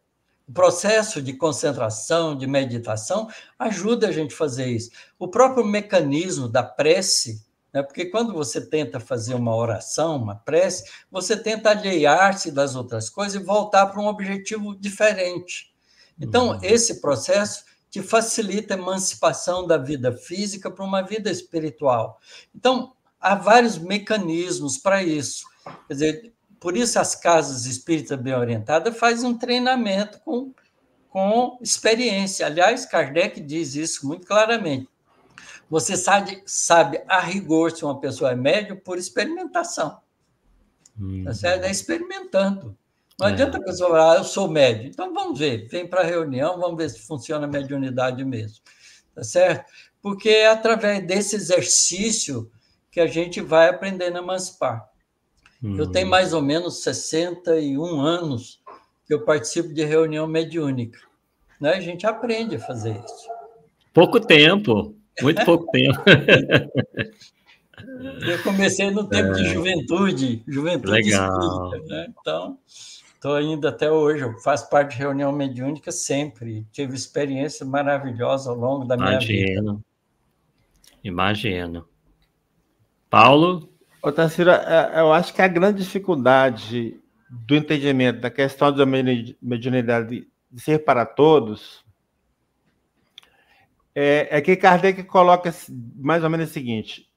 O processo de concentração, de meditação, ajuda a gente a fazer isso. O próprio mecanismo da prece, né? Porque quando você tenta fazer uma oração, uma prece, você tenta alhear-se das outras coisas e voltar para um objetivo diferente. Então, esse processo te facilita a emancipação da vida física para uma vida espiritual. Então, há vários mecanismos para isso. Quer dizer, por isso as casas espíritas bem orientadas fazem um treinamento com experiência. Aliás, Kardec diz isso muito claramente. Você sabe a rigor se uma pessoa é médium por experimentação. Tá certo? É experimentando. Não adianta a pessoa falar, eu sou médium. Então, vamos ver. Vem para a reunião, vamos ver se funciona a mediunidade mesmo. Tá certo? Porque é através desse exercício que a gente vai aprendendo a emancipar. Eu tenho mais ou menos 61 anos que eu participo de reunião mediúnica. Né? A gente aprende a fazer isso. Pouco tempo, muito pouco tempo. Eu comecei no tempo de juventude Legal. espírita, né? Então, estou indo até hoje, eu faço parte de reunião mediúnica sempre, tive experiência maravilhosa ao longo da minha vida. Imagino. Paulo? Otacílio, eu acho que a grande dificuldade do entendimento da questão da mediunidade de ser para todos é que Kardec coloca mais ou menos o seguinte: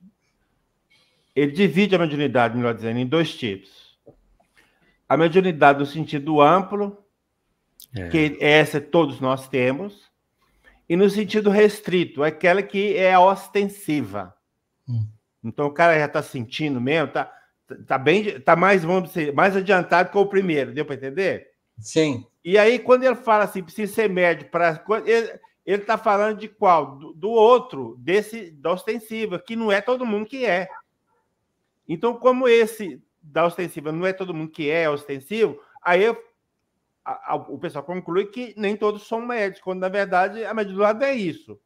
ele divide a mediunidade, melhor dizendo, em dois tipos. A mediunidade no sentido amplo, que essa todos nós temos, e no sentido restrito, aquela que é ostensiva. Então o cara já está sentindo mesmo, tá mais, vamos dizer, mais adiantado que o primeiro, deu para entender? Sim. E aí, quando ele fala assim, precisa ser médio para. Ele está falando de qual? Do outro, da ostensiva, que não é todo mundo que é. Então, como esse da ostensiva não é todo mundo que é ostensivo, aí o pessoal conclui que nem todos são médios, quando, na verdade, a mediunidade é isso.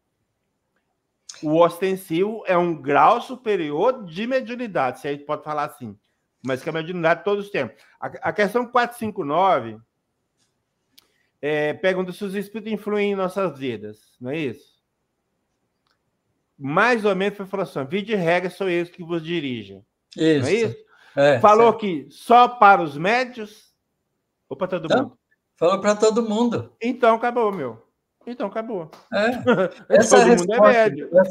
O ostensivo é um grau superior de mediunidade, se a gente pode falar assim, mas que a mediunidade todos temos. A questão 459 pergunta se os espíritos influem em nossas vidas, não é isso? Mais ou menos foi falando assim: via de regra, sou eles que vos dirigem. Isso. Não é isso? Falou certo. Que só para os médios ou para todo mundo? Falou para todo mundo. Então acabou, meu. Então acabou. Essa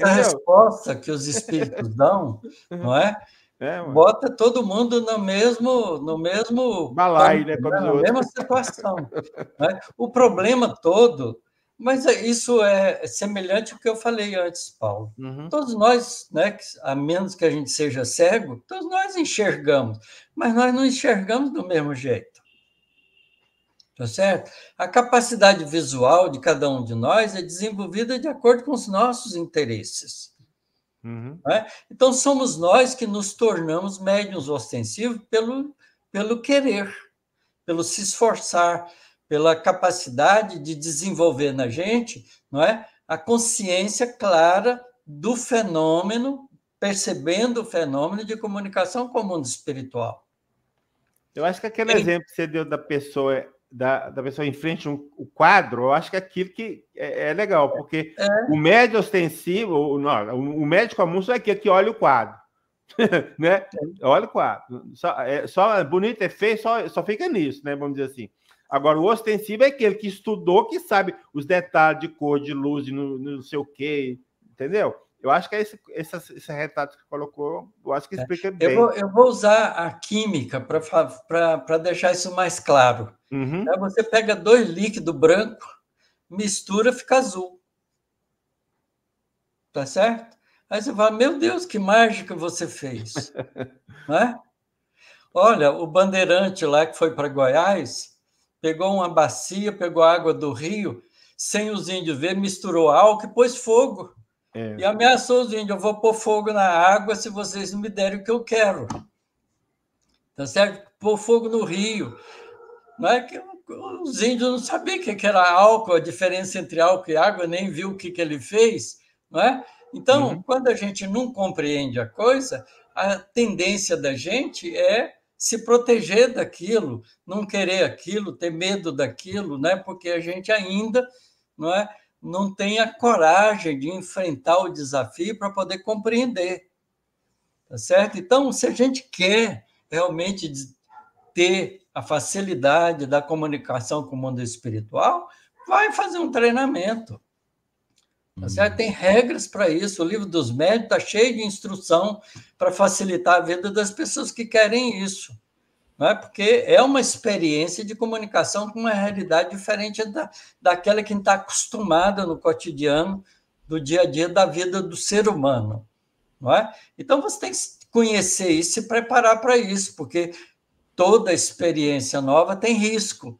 resposta que os espíritos dão, não é? Bota todo mundo no mesmo balai, né? Na mesma situação. Né? O problema todo, mas isso é semelhante ao que eu falei antes, Paulo. Todos nós, né, a menos que a gente seja cego, todos nós enxergamos, mas nós não enxergamos do mesmo jeito. Tá certo? A capacidade visual de cada um de nós é desenvolvida de acordo com os nossos interesses. Né? Então, somos nós que nos tornamos médiuns ostensivos pelo querer, pelo se esforçar, pela capacidade de desenvolver na gente, não é? A consciência clara do fenômeno, percebendo o fenômeno de comunicação com o mundo espiritual. Eu acho que aquele exemplo que você deu da pessoa em frente ao quadro, eu acho que aquilo que é legal, porque o médio ostensivo, o médio comum só é aquele que olha o quadro. Né? Olha o quadro. Só bonito, é feio, só fica nisso, né? Vamos dizer assim. Agora, o ostensivo é aquele que estudou, que sabe os detalhes de cor, de luz, não sei o quê, entendeu? Eu acho que é esse retrato que colocou, eu acho que explica bem. Eu vou usar a química para deixar isso mais claro. Uhum. Você pega 2 líquidos brancos, mistura, fica azul. Tá certo? Aí você fala, meu Deus, que mágica você fez. Não é? Olha, o bandeirante lá que foi para Goiás, pegou uma bacia, pegou a água do rio, sem os índios ver, misturou álcool e pôs fogo. E ameaçou os índios, eu vou pôr fogo na água se vocês não me derem o que eu quero. Tá certo? Pôr fogo no rio. Não é que os índios não sabiam o que era álcool, a diferença entre álcool e água, nem viu o que ele fez, não é? Então, quando a gente não compreende a coisa, a tendência da gente é se proteger daquilo, não querer aquilo, ter medo daquilo, né? Porque a gente ainda não tem a coragem de enfrentar o desafio para poder compreender. Tá certo? Então, se a gente quer realmente ter a facilidade da comunicação com o mundo espiritual, vai fazer um treinamento. Tá certo? Tem regras para isso. O livro dos médiuns está cheio de instrução para facilitar a vida das pessoas que querem isso. Não é? Porque é uma experiência de comunicação com uma realidade diferente daquela que está acostumada no cotidiano, do dia a dia da vida do ser humano. Não é? Então, você tem que conhecer isso e se preparar para isso, porque toda experiência nova tem risco.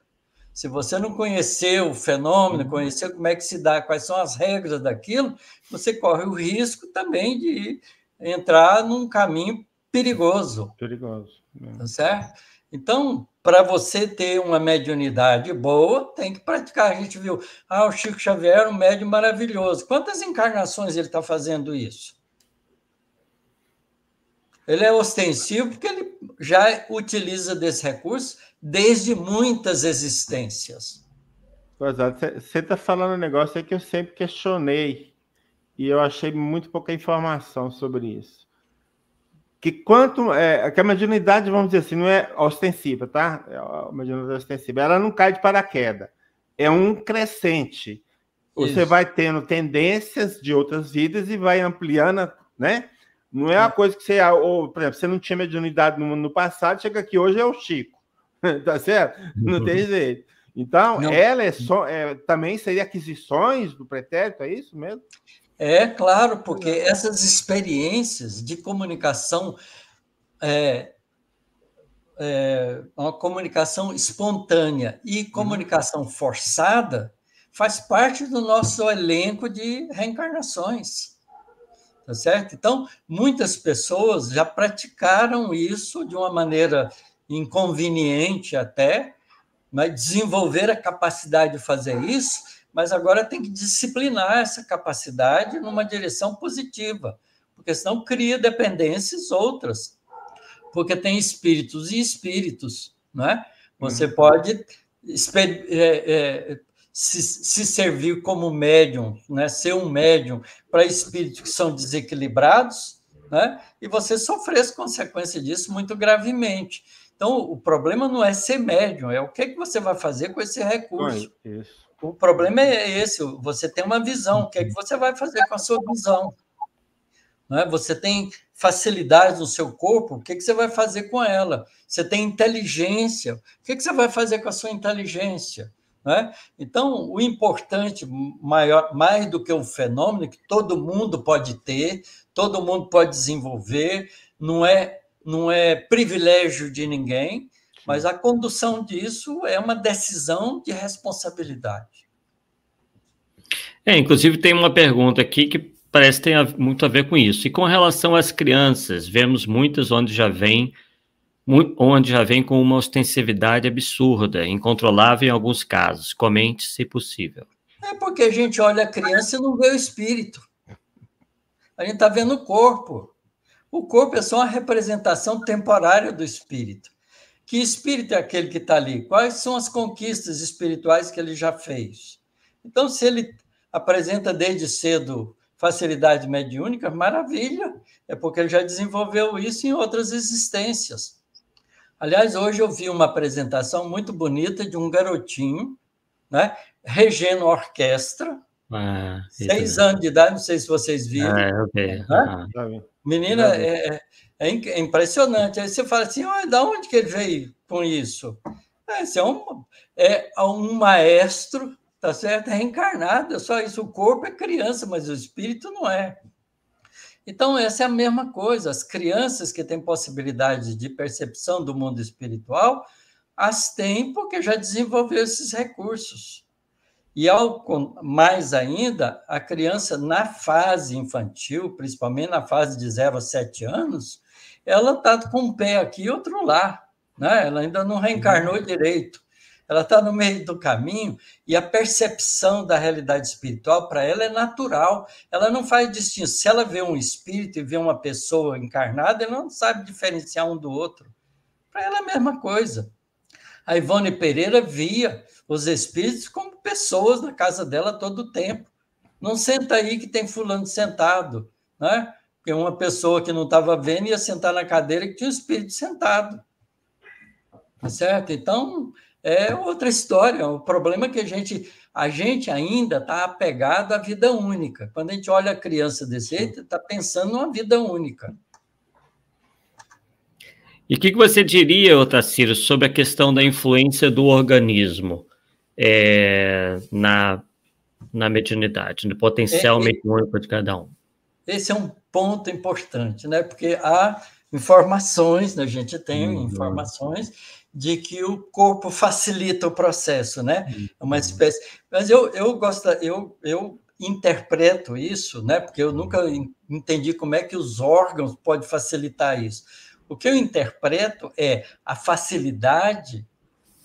Se você não conhecer o fenômeno, conhecer como é que se dá, quais são as regras daquilo, você corre o risco também de entrar num caminho perigoso. Perigoso. Tá certo? Então, para você ter uma mediunidade boa, tem que praticar. A gente viu, o Chico Xavier é um médium maravilhoso. Quantas encarnações ele está fazendo isso? Ele é ostensivo porque ele já utiliza desse recurso desde muitas existências. Você está falando um negócio aí que eu sempre questionei e eu achei muito pouca informação sobre isso. Que a mediunidade, vamos dizer assim, não é ostensiva, tá? A mediunidade ostensiva, ela não cai de paraquedas. É um crescente. Você vai tendo tendências de outras vidas e vai ampliando, né? Não é uma coisa que você... por exemplo, você não tinha mediunidade no passado, chega aqui hoje é o Chico. Tá certo? Não tem jeito. Então, ela também seria aquisições do pretérito, é isso mesmo? É, claro, porque essas experiências de comunicação, uma comunicação espontânea e comunicação forçada, faz parte do nosso elenco de reencarnações. Tá certo? Então, muitas pessoas já praticaram isso de uma maneira inconveniente até, mas desenvolver a capacidade de fazer isso, mas agora tem que disciplinar essa capacidade numa direção positiva, porque senão cria dependências outras, porque tem espíritos e espíritos, não é? Você pode se servir como médium, né? Ser um médium para espíritos que são desequilibrados, né? E você sofrer as consequências disso muito gravemente. Então, o problema não é ser médium, é o que você vai fazer com esse recurso. O problema é esse, você tem uma visão, o que você vai fazer com a sua visão? Não é? Você tem facilidade no seu corpo, o que você vai fazer com ela? Você tem inteligência, o que você vai fazer com a sua inteligência? Né? Então, o importante, mais do que o fenômeno, que todo mundo pode ter, todo mundo pode desenvolver, não é privilégio de ninguém, mas a condução disso é uma decisão de responsabilidade. Inclusive tem uma pergunta aqui que parece ter muito a ver com isso. E com relação às crianças, vemos muitas onde já vem com uma ostensividade absurda, incontrolável em alguns casos. Comente, se possível. É porque a gente olha a criança e não vê o espírito. A gente está vendo o corpo. O corpo é só uma representação temporária do espírito. Que espírito é aquele que está ali? Quais são as conquistas espirituais que ele já fez? Então, se ele apresenta desde cedo facilidade mediúnica, maravilha, é porque ele já desenvolveu isso em outras existências. Aliás, hoje eu vi uma apresentação muito bonita de um garotinho, né, regendo a orquestra, isso 6 anos de idade, não sei se vocês viram. Ok. Né? Menina, é impressionante. Aí você fala assim, da onde que ele veio com isso? Esse é um maestro, tá certo? É reencarnado, é só isso. O corpo é criança, mas o espírito não é. Então, essa é a mesma coisa. As crianças que têm possibilidade de percepção do mundo espiritual, as têm porque já desenvolveu esses recursos. E, mais ainda, a criança, na fase infantil, principalmente na fase de 0 a 7 anos, ela está com um pé aqui e outro lá. Né? Ela ainda não reencarnou direito. Ela está no meio do caminho e a percepção da realidade espiritual para ela é natural. Ela não faz distinção. Se ela vê um espírito e vê uma pessoa encarnada, ela não sabe diferenciar um do outro. Para ela é a mesma coisa. A Ivone Pereira via os espíritos como pessoas na casa dela todo o tempo. Não senta aí que tem fulano sentado. Né? Porque uma pessoa que não estava vendo ia sentar na cadeira que tinha um espírito sentado. Tá certo? Então, é outra história. O problema é que a gente ainda está apegado à vida única. Quando a gente olha a criança desse jeito, está pensando numa vida única. E o que você diria, Otacílio, sobre a questão da influência do organismo na mediunidade, no potencial mediúnico de cada um? Esse é um ponto importante, né? Porque há informações, né? A gente tem informações de que o corpo facilita o processo, né? É uma espécie. Mas eu interpreto isso, né? Porque eu nunca entendi como é que os órgãos podem facilitar isso. O que eu interpreto é a facilidade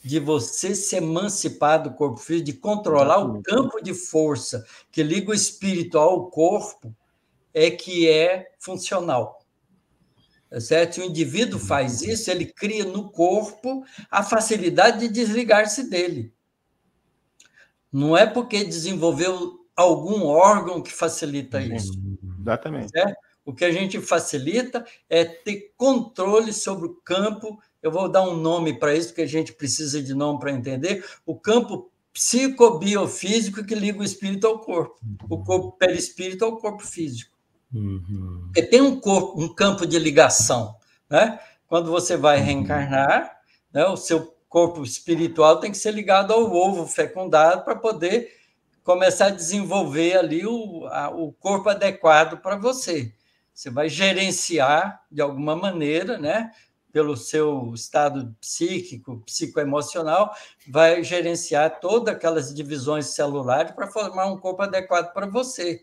de você se emancipar do corpo físico, de controlar o campo de força que liga o espírito ao corpo, que é funcional. Certo? Se o indivíduo faz isso, ele cria no corpo a facilidade de desligar-se dele. Não é porque desenvolveu algum órgão que facilita isso. Exatamente. Certo? O que a gente facilita é ter controle sobre o campo. Eu vou dar um nome para isso, porque a gente precisa de nome para entender. O campo psicobiofísico que liga o espírito ao corpo. O corpo perispírito ao corpo físico. Porque tem um campo de ligação. Né? Quando você vai reencarnar, né, o seu corpo espiritual tem que ser ligado ao ovo fecundado para poder começar a desenvolver ali o corpo adequado para você. Você vai gerenciar, de alguma maneira, né, pelo seu estado psíquico, psicoemocional, vai gerenciar todas aquelas divisões celulares para formar um corpo adequado para você.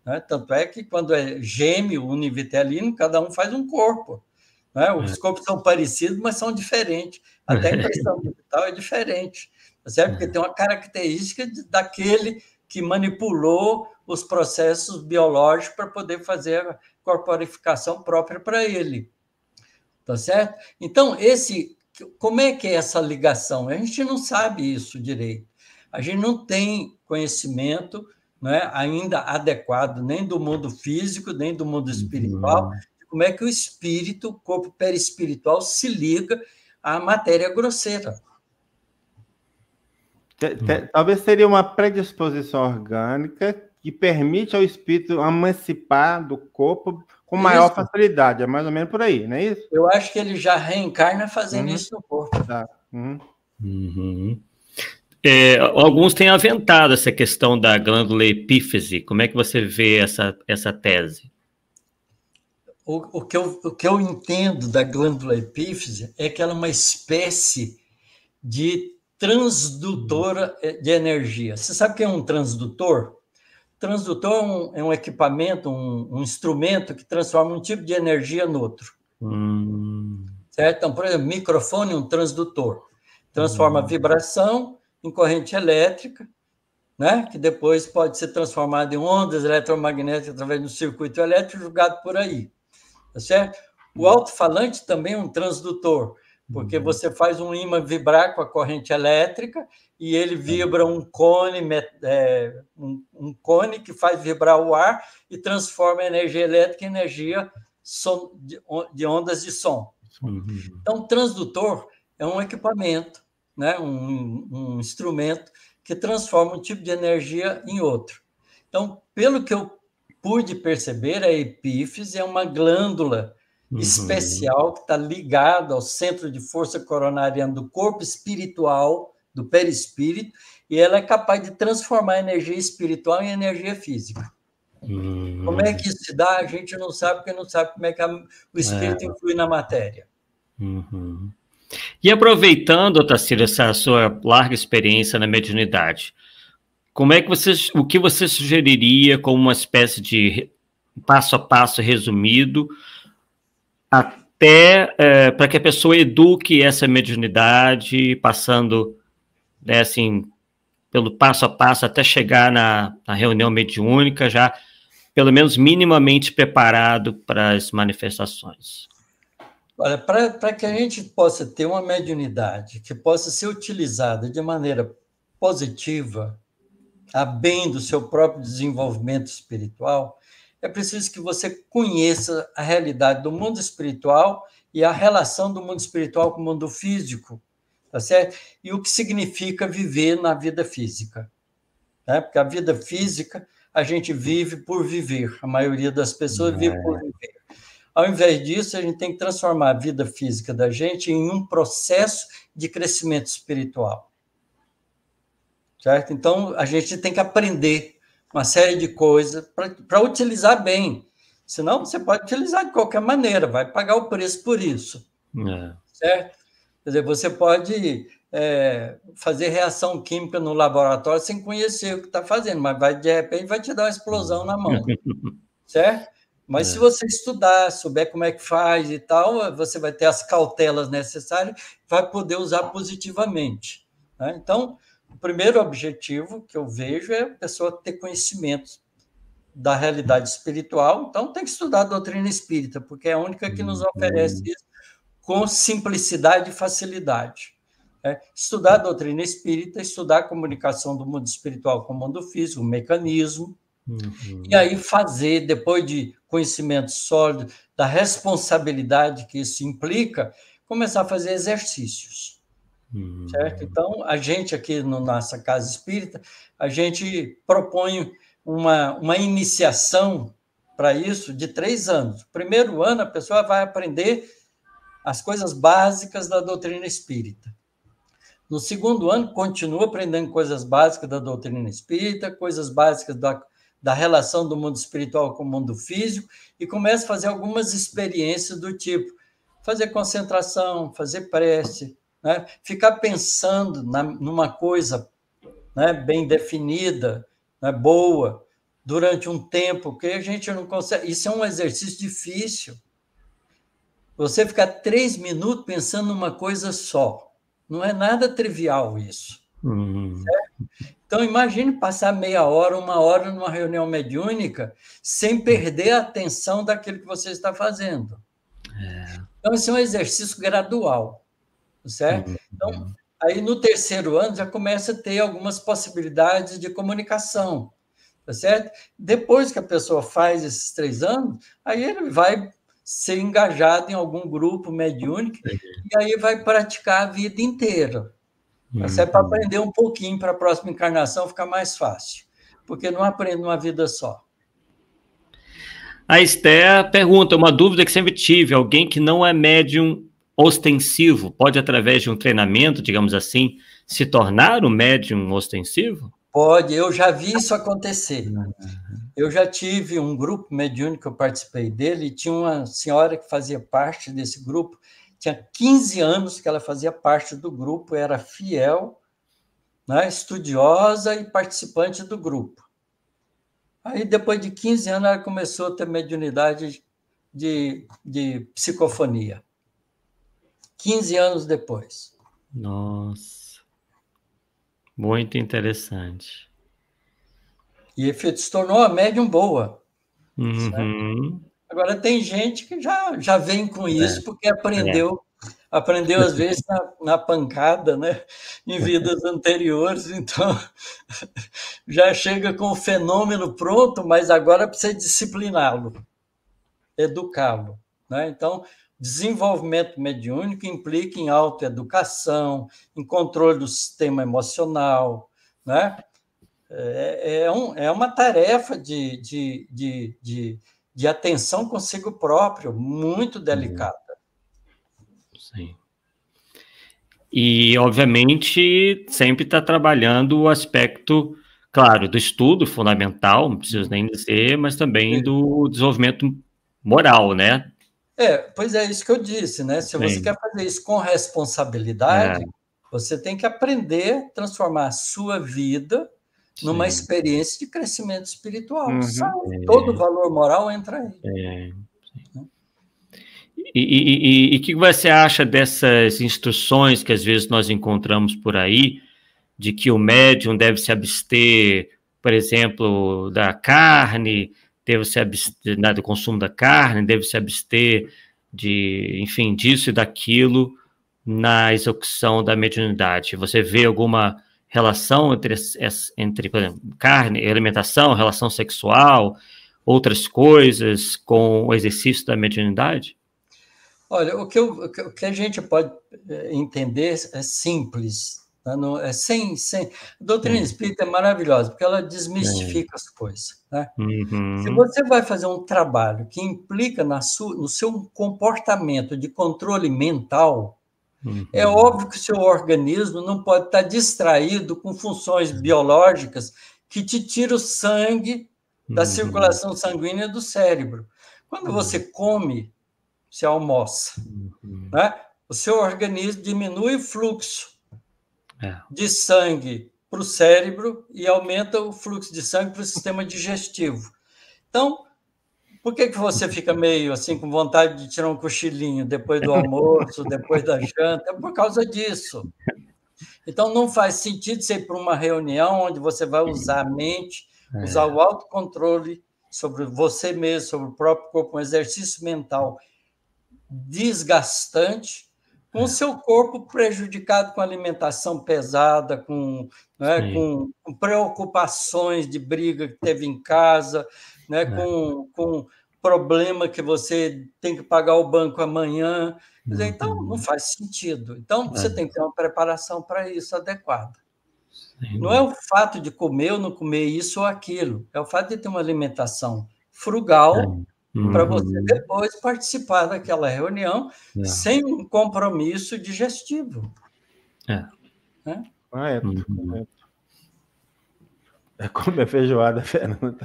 Né? Tanto é que, quando é gêmeo, univitelino, cada um faz um corpo. Né? Os corpos são parecidos, mas são diferentes. Até a impressão digital é diferente. Certo? Porque tem uma característica daquele que manipulou os processos biológicos para poder fazer a corporificação própria para ele. Tá certo? Então, como é que é essa ligação? A gente não sabe isso direito. A gente não tem conhecimento, né, ainda adequado, nem do mundo físico, nem do mundo espiritual, de como é que o espírito, o corpo perispiritual, se liga à matéria grosseira. Talvez seria uma predisposição orgânica que permite ao espírito emancipar do corpo com maior facilidade. É mais ou menos por aí, não é isso? Eu acho que ele já reencarna fazendo isso no corpo. Tá. Alguns têm aventado essa questão da glândula epífise. Como é que você vê essa tese? O que eu entendo da glândula epífise é que ela é uma espécie de transdutora de energia. Você sabe o que é um transdutor? Transdutor é um equipamento, um instrumento que transforma um tipo de energia no outro. Certo? Então, por exemplo, microfone é um transdutor. Transforma vibração em corrente elétrica, né? Que depois pode ser transformada em ondas eletromagnéticas através do circuito elétrico jogado por aí. Tá certo? O alto-falante também é um transdutor, porque você faz um ímã vibrar com a corrente elétrica e ele vibra um cone que faz vibrar o ar e transforma a energia elétrica em energia de ondas de som. Então, o transdutor é um equipamento, né? um instrumento que transforma um tipo de energia em outro. Então, pelo que eu pude perceber, a epífise é uma glândula especial que está ligada ao centro de força coronariana do corpo espiritual, do perispírito, e ela é capaz de transformar a energia espiritual em energia física. Como é que isso se dá? A gente não sabe, porque não sabe como é que o espírito influi na matéria. E aproveitando, Otacílio, essa sua larga experiência na mediunidade, o que você sugeriria como uma espécie de passo a passo resumido até para que a pessoa eduque essa mediunidade, passando, né, assim, pelo passo a passo até chegar na reunião mediúnica, já pelo menos minimamente preparado para as manifestações? Olha, para que a gente possa ter uma mediunidade que possa ser utilizada de maneira positiva, a bem do seu próprio desenvolvimento espiritual, é preciso que você conheça a realidade do mundo espiritual e a relação do mundo espiritual com o mundo físico, tá certo? E o que significa viver na vida física, né? Porque a vida física a gente vive por viver, a maioria das pessoas vive por viver. Ao invés disso, a gente tem que transformar a vida física da gente em um processo de crescimento espiritual. Certo? Então, a gente tem que aprender uma série de coisas para utilizar bem. Senão, você pode utilizar de qualquer maneira, vai pagar o preço por isso. Certo? Quer dizer, você pode fazer reação química no laboratório sem conhecer o que está fazendo, mas de repente vai te dar uma explosão na mão. Certo? Mas se você estudar, souber como é que faz e tal, você vai ter as cautelas necessárias, vai poder usar positivamente. Né? Então, o primeiro objetivo que eu vejo é a pessoa ter conhecimento da realidade espiritual. Então, tem que estudar a doutrina espírita, porque é a única que nos oferece isso com simplicidade e facilidade. Estudar a doutrina espírita, estudar a comunicação do mundo espiritual com o mundo físico, o mecanismo, e aí fazer, depois de conhecimento sólido, da responsabilidade que isso implica, começar a fazer exercícios. Certo? Então, a gente aqui na nossa Casa Espírita, a gente propõe uma iniciação para isso de 3 anos. No primeiro ano, a pessoa vai aprender as coisas básicas da doutrina espírita. No segundo ano, continua aprendendo coisas básicas da doutrina espírita, coisas básicas da relação do mundo espiritual com o mundo físico, e começa a fazer algumas experiências do tipo fazer concentração, fazer prece, né? Ficar pensando numa coisa, né, bem definida, né, boa, durante um tempo, que a gente não consegue. Isso é um exercício difícil. Você ficar 3 minutos pensando numa coisa só. Não é nada trivial isso. Certo? Então, imagine passar meia hora, 1 hora numa reunião mediúnica sem perder a atenção daquilo que você está fazendo. Então, esse é um exercício gradual. Certo? Então, aí no 3º ano já começa a ter algumas possibilidades de comunicação. Tá certo? Depois que a pessoa faz esses 3 anos, aí ele vai ser engajado em algum grupo mediúnico e aí vai praticar a vida inteira. É para aprender um pouquinho para a próxima encarnação ficar mais fácil, porque não aprende uma vida só. A Esther pergunta, uma dúvida que sempre tive, alguém que não é médium ostensivo, pode, através de um treinamento, digamos assim, se tornar um médium ostensivo? Pode, eu já vi isso acontecer. Eu já tive um grupo mediúnico que eu participei dele, e tinha uma senhora que fazia parte desse grupo, tinha 15 anos que ela fazia parte do grupo, era fiel, né, estudiosa e participante do grupo. Aí, depois de 15 anos, ela começou a ter mediunidade de psicofonia. 15 anos depois. Nossa, muito interessante. E se tornou uma médium boa. Uhum. Agora, tem gente que já vem com isso porque aprendeu às vezes, na pancada, né? Em vidas anteriores, então já chega com o fenômeno pronto, mas agora precisa discipliná-lo, educá-lo. Né? Então, desenvolvimento mediúnico implica em autoeducação, em controle do sistema emocional, né? é uma tarefa de atenção consigo próprio, muito delicada. Sim. E, obviamente, sempre está trabalhando o aspecto, claro, do estudo fundamental, não preciso nem dizer, mas também do desenvolvimento moral, né? Pois é isso que eu disse, né? Se você quer fazer isso com responsabilidade, você tem que aprender a transformar a sua vida numa experiência de crescimento espiritual. Todo o valor moral entra aí. E o que você acha dessas instruções que às vezes nós encontramos por aí, de que o médium deve se abster, por exemplo, da carne, deve se abster do consumo da carne, deve se abster de, enfim, disso e daquilo na execução da mediunidade? Você vê alguma relação entre por exemplo, carne, alimentação, relação sexual, outras coisas com o exercício da mediunidade? Olha, o que a gente pode entender é simples. Tá? Não, a doutrina espírita é maravilhosa, porque ela desmistifica as coisas. Né? Se você vai fazer um trabalho que implica no seu comportamento de controle mental, é óbvio que o seu organismo não pode estar distraído com funções biológicas que te tiram o sangue da circulação sanguínea do cérebro. Quando você come, você almoça, né? O seu organismo diminui o fluxo de sangue para o cérebro e aumenta o fluxo de sangue para o sistema digestivo. Então, por que você fica meio assim com vontade de tirar um cochilinho depois do almoço, depois da janta? É por causa disso. Então, não faz sentido você ir para uma reunião onde você vai usar a mente, usar o autocontrole sobre você mesmo, sobre o próprio corpo, um exercício mental desgastante, com o seu corpo prejudicado com alimentação pesada, com preocupações de briga que teve em casa, né, com problema que você tem que pagar o banco amanhã. Quer dizer, então, não faz sentido. Então, você tem que ter uma preparação para isso adequada. Não é o fato de comer ou não comer isso ou aquilo, é o fato de ter uma alimentação frugal, para você depois participar daquela reunião sem um compromisso digestivo. Correto. É comer feijoada, Fernando.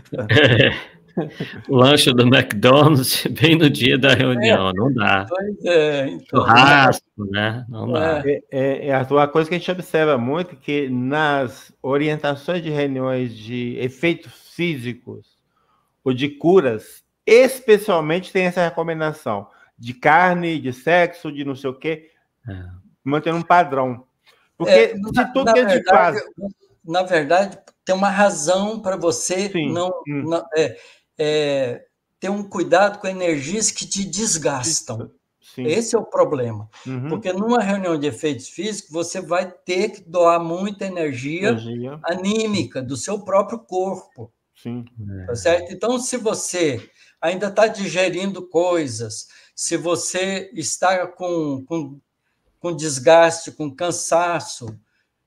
Lanche do McDonald's bem no dia da reunião, não dá. Pois é. Então, churrasco, né? Não dá. A coisa que a gente observa muito é que nas orientações de reuniões de efeitos físicos ou de curas, especialmente tem essa recomendação de carne, de sexo, de não sei o quê, mantendo um padrão. Porque se tudo que a gente faz... Na verdade, tem uma razão para você ter um cuidado com energias que te desgastam. Sim. Esse é o problema. Porque numa reunião de efeitos físicos, você vai ter que doar muita energia anímica do seu próprio corpo. Sim. Tá certo? Então, se você ainda está digerindo coisas, se você está com desgaste, com cansaço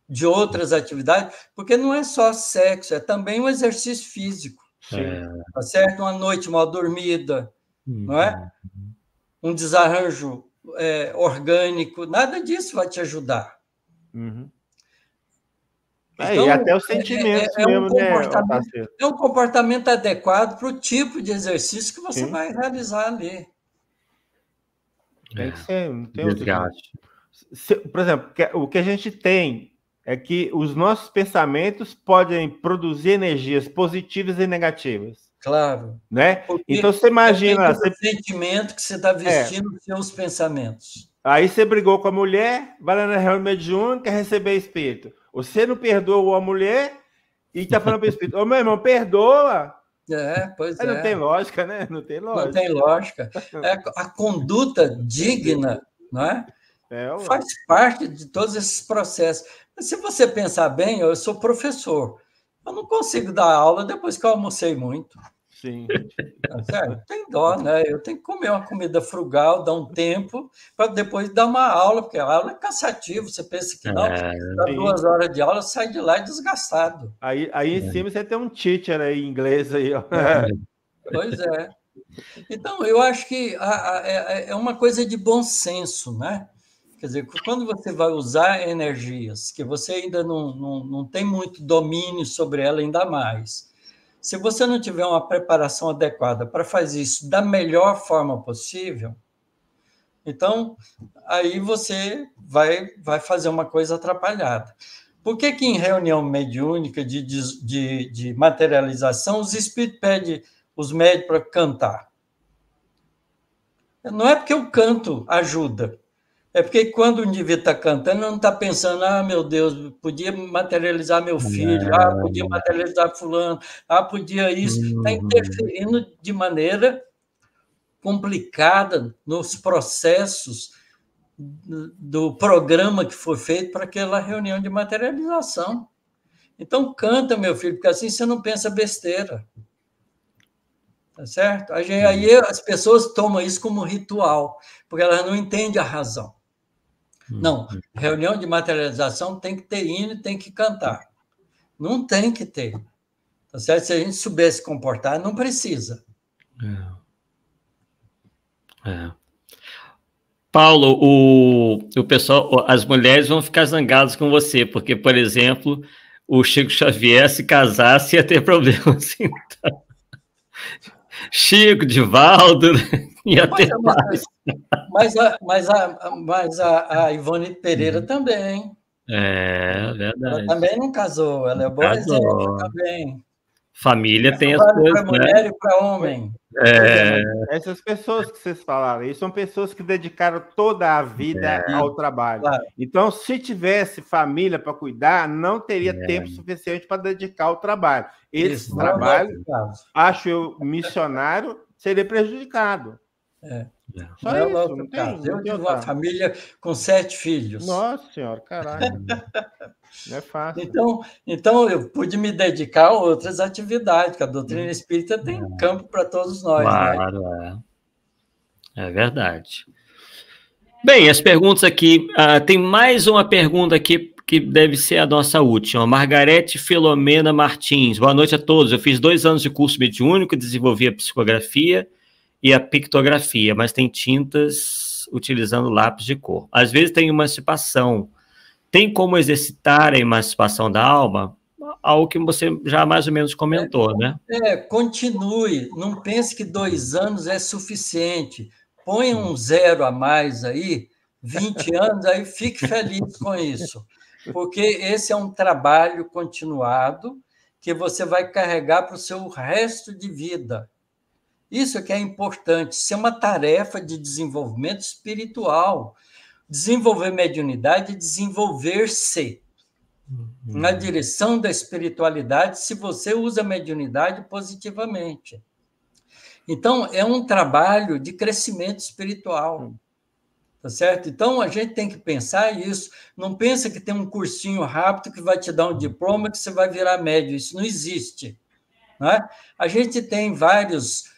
de outras atividades, porque não é só sexo, é também um exercício físico. Tá certo? Uma noite mal dormida, não é? Um desarranjo orgânico, nada disso vai te ajudar. Então, e até os sentimentos mesmo, é um comportamento adequado para o tipo de exercício que você vai realizar ali. Tem que ser, não tem outro jeito. Por exemplo, o que a gente tem é que os nossos pensamentos podem produzir energias positivas e negativas. Claro. Né? Então, você imagina... O sentimento que você está vestindo os seus pensamentos. Aí você brigou com a mulher, vai lá na reunião mediúnica, quer receber espírito. Você não perdoa a mulher e está falando para o espírito, ô meu irmão, perdoa. Pois Não tem lógica, né? Não tem lógica. Não tem lógica. A conduta digna, não é? Faz parte de todos esses processos. Mas se você pensar bem, eu sou professor. Eu não consigo dar aula depois que eu almocei muito. Sim. Sério, tem dó, né? Eu tenho que comer uma comida frugal, dar um tempo, para depois dar uma aula, porque a aula é cansativa. Você pensa que não, dá 2 horas de aula, sai de lá desgastado. Aí em cima você tem um teacher aí em inglês aí, ó. Pois é. Então, eu acho que é uma coisa de bom senso, né? Quer dizer, quando você vai usar energias que você ainda não tem muito domínio sobre ela, ainda mais. Se você não tiver uma preparação adequada para fazer isso da melhor forma possível, então aí você vai fazer uma coisa atrapalhada. Por que em reunião mediúnica de materialização os espíritos pedem os médios para cantar? Não é porque o canto ajuda, é porque quando o indivíduo está cantando, não está pensando, meu Deus, podia materializar meu filho, podia materializar fulano, podia isso. Está interferindo de maneira complicada nos processos do programa que foi feito para aquela reunião de materialização. Então, canta, meu filho, porque assim você não pensa besteira. Tá certo? Aí as pessoas tomam isso como ritual, porque elas não entendem a razão. Não, reunião de materialização tem que ter hino e tem que cantar. Não tem que ter. Tá certo? Se a gente soubesse se comportar, não precisa. Paulo, o pessoal, as mulheres vão ficar zangadas com você, porque, por exemplo, o Chico Xavier, se casasse, ia ter problemas. Então. Chico, Divaldo, ia ter mais. Mas a Ivone Pereira também. É verdade. Ela também não casou, ela é bom exemplo também. Família tem as coisas, para mulher e para homem. Essas pessoas que vocês falaram aí são pessoas que dedicaram toda a vida ao trabalho. Claro. Então, se tivesse família para cuidar, não teria tempo suficiente para dedicar ao trabalho. Esse trabalho, acho eu, missionário, seria prejudicado. Só não isso, não tem. Eu tive uma família com 7 filhos. Nossa Senhora, caralho. Não é fácil. Então, eu pude me dedicar a outras atividades, porque a doutrina espírita tem campo para todos nós. Claro, né? É verdade. Bem, as perguntas aqui. Tem mais uma pergunta aqui que deve ser a nossa última. Margarete Filomena Martins. Boa noite a todos. Eu fiz 2 anos de curso mediúnico, desenvolvi a psicografia e a pictografia, mas tem tintas utilizando lápis de cor. Às vezes tem emancipação. Tem como exercitar a emancipação da alma? Algo que você já mais ou menos comentou, né? Continue. Não pense que 2 anos é suficiente. Põe um 0 a mais aí, 20 anos, aí fique feliz com isso. Porque esse é um trabalho continuado que você vai carregar para o seu resto de vida. Isso é que é importante. Isso é uma tarefa de desenvolvimento espiritual. Desenvolver mediunidade é desenvolver-se na direção da espiritualidade, se você usa a mediunidade positivamente. Então, é um trabalho de crescimento espiritual. Tá certo? Então, a gente tem que pensar isso. Não pensa que tem um cursinho rápido que vai te dar um diploma que você vai virar médium. Isso não existe. Né? A gente tem vários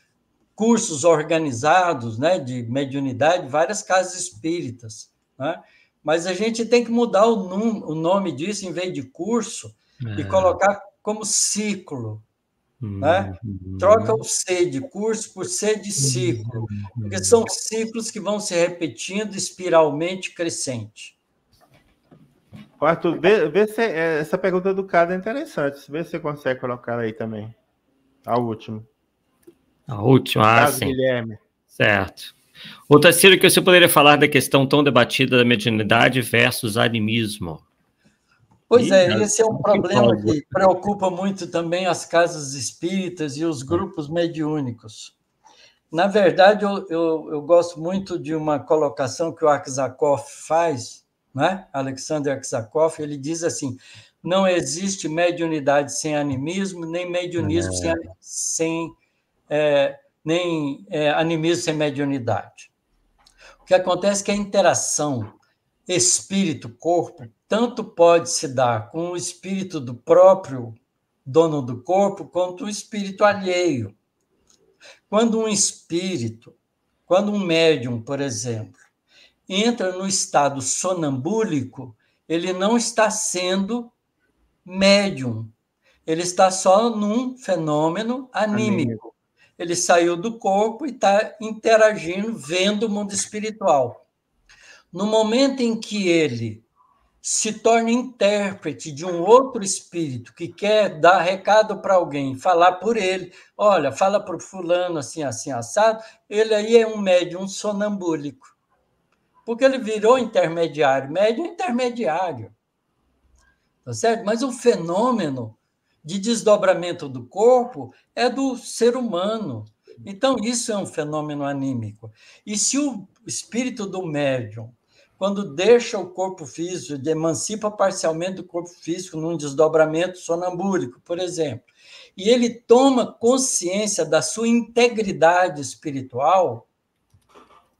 cursos organizados, né, de mediunidade, várias casas espíritas, né? Mas a gente tem que mudar o nome disso, em vez de curso, e colocar como ciclo. Né? Troca o C de curso por C de ciclo, porque são ciclos que vão se repetindo espiralmente crescente. Arthur, vê se essa pergunta do Cado é interessante. Vê se você consegue colocar aí também. A última. A última, sim. Guilherme. Certo. Outra, Ciro, que você poderia falar da questão tão debatida da mediunidade versus animismo? Pois é, esse é um problema que preocupa muito também as casas espíritas e os grupos mediúnicos. Na verdade, eu gosto muito de uma colocação que o Aksakov faz, né? Alexander Aksakov, ele diz assim: não existe mediunidade sem animismo, nem mediunismo nem animismo sem mediunidade. O que acontece é que a interação espírito-corpo tanto pode se dar com o espírito do próprio dono do corpo, quanto o espírito alheio. Quando um espírito, quando um médium, por exemplo, entra no estado sonambúlico, ele não está sendo médium, ele está só num fenômeno anímico. Ele saiu do corpo e está interagindo, vendo o mundo espiritual. No momento em que ele se torna intérprete de um outro espírito que quer dar recado para alguém, falar por ele, olha, fala para o fulano assim, assim, assado, ele aí é um médium sonambúlico, porque ele virou intermediário, médium intermediário, tá certo? Mas o fenômeno de desdobramento do corpo é do ser humano. Então, isso é um fenômeno anímico. E se o espírito do médium, quando deixa o corpo físico, emancipa parcialmente do corpo físico num desdobramento sonambúlico, por exemplo, e ele toma consciência da sua integridade espiritual,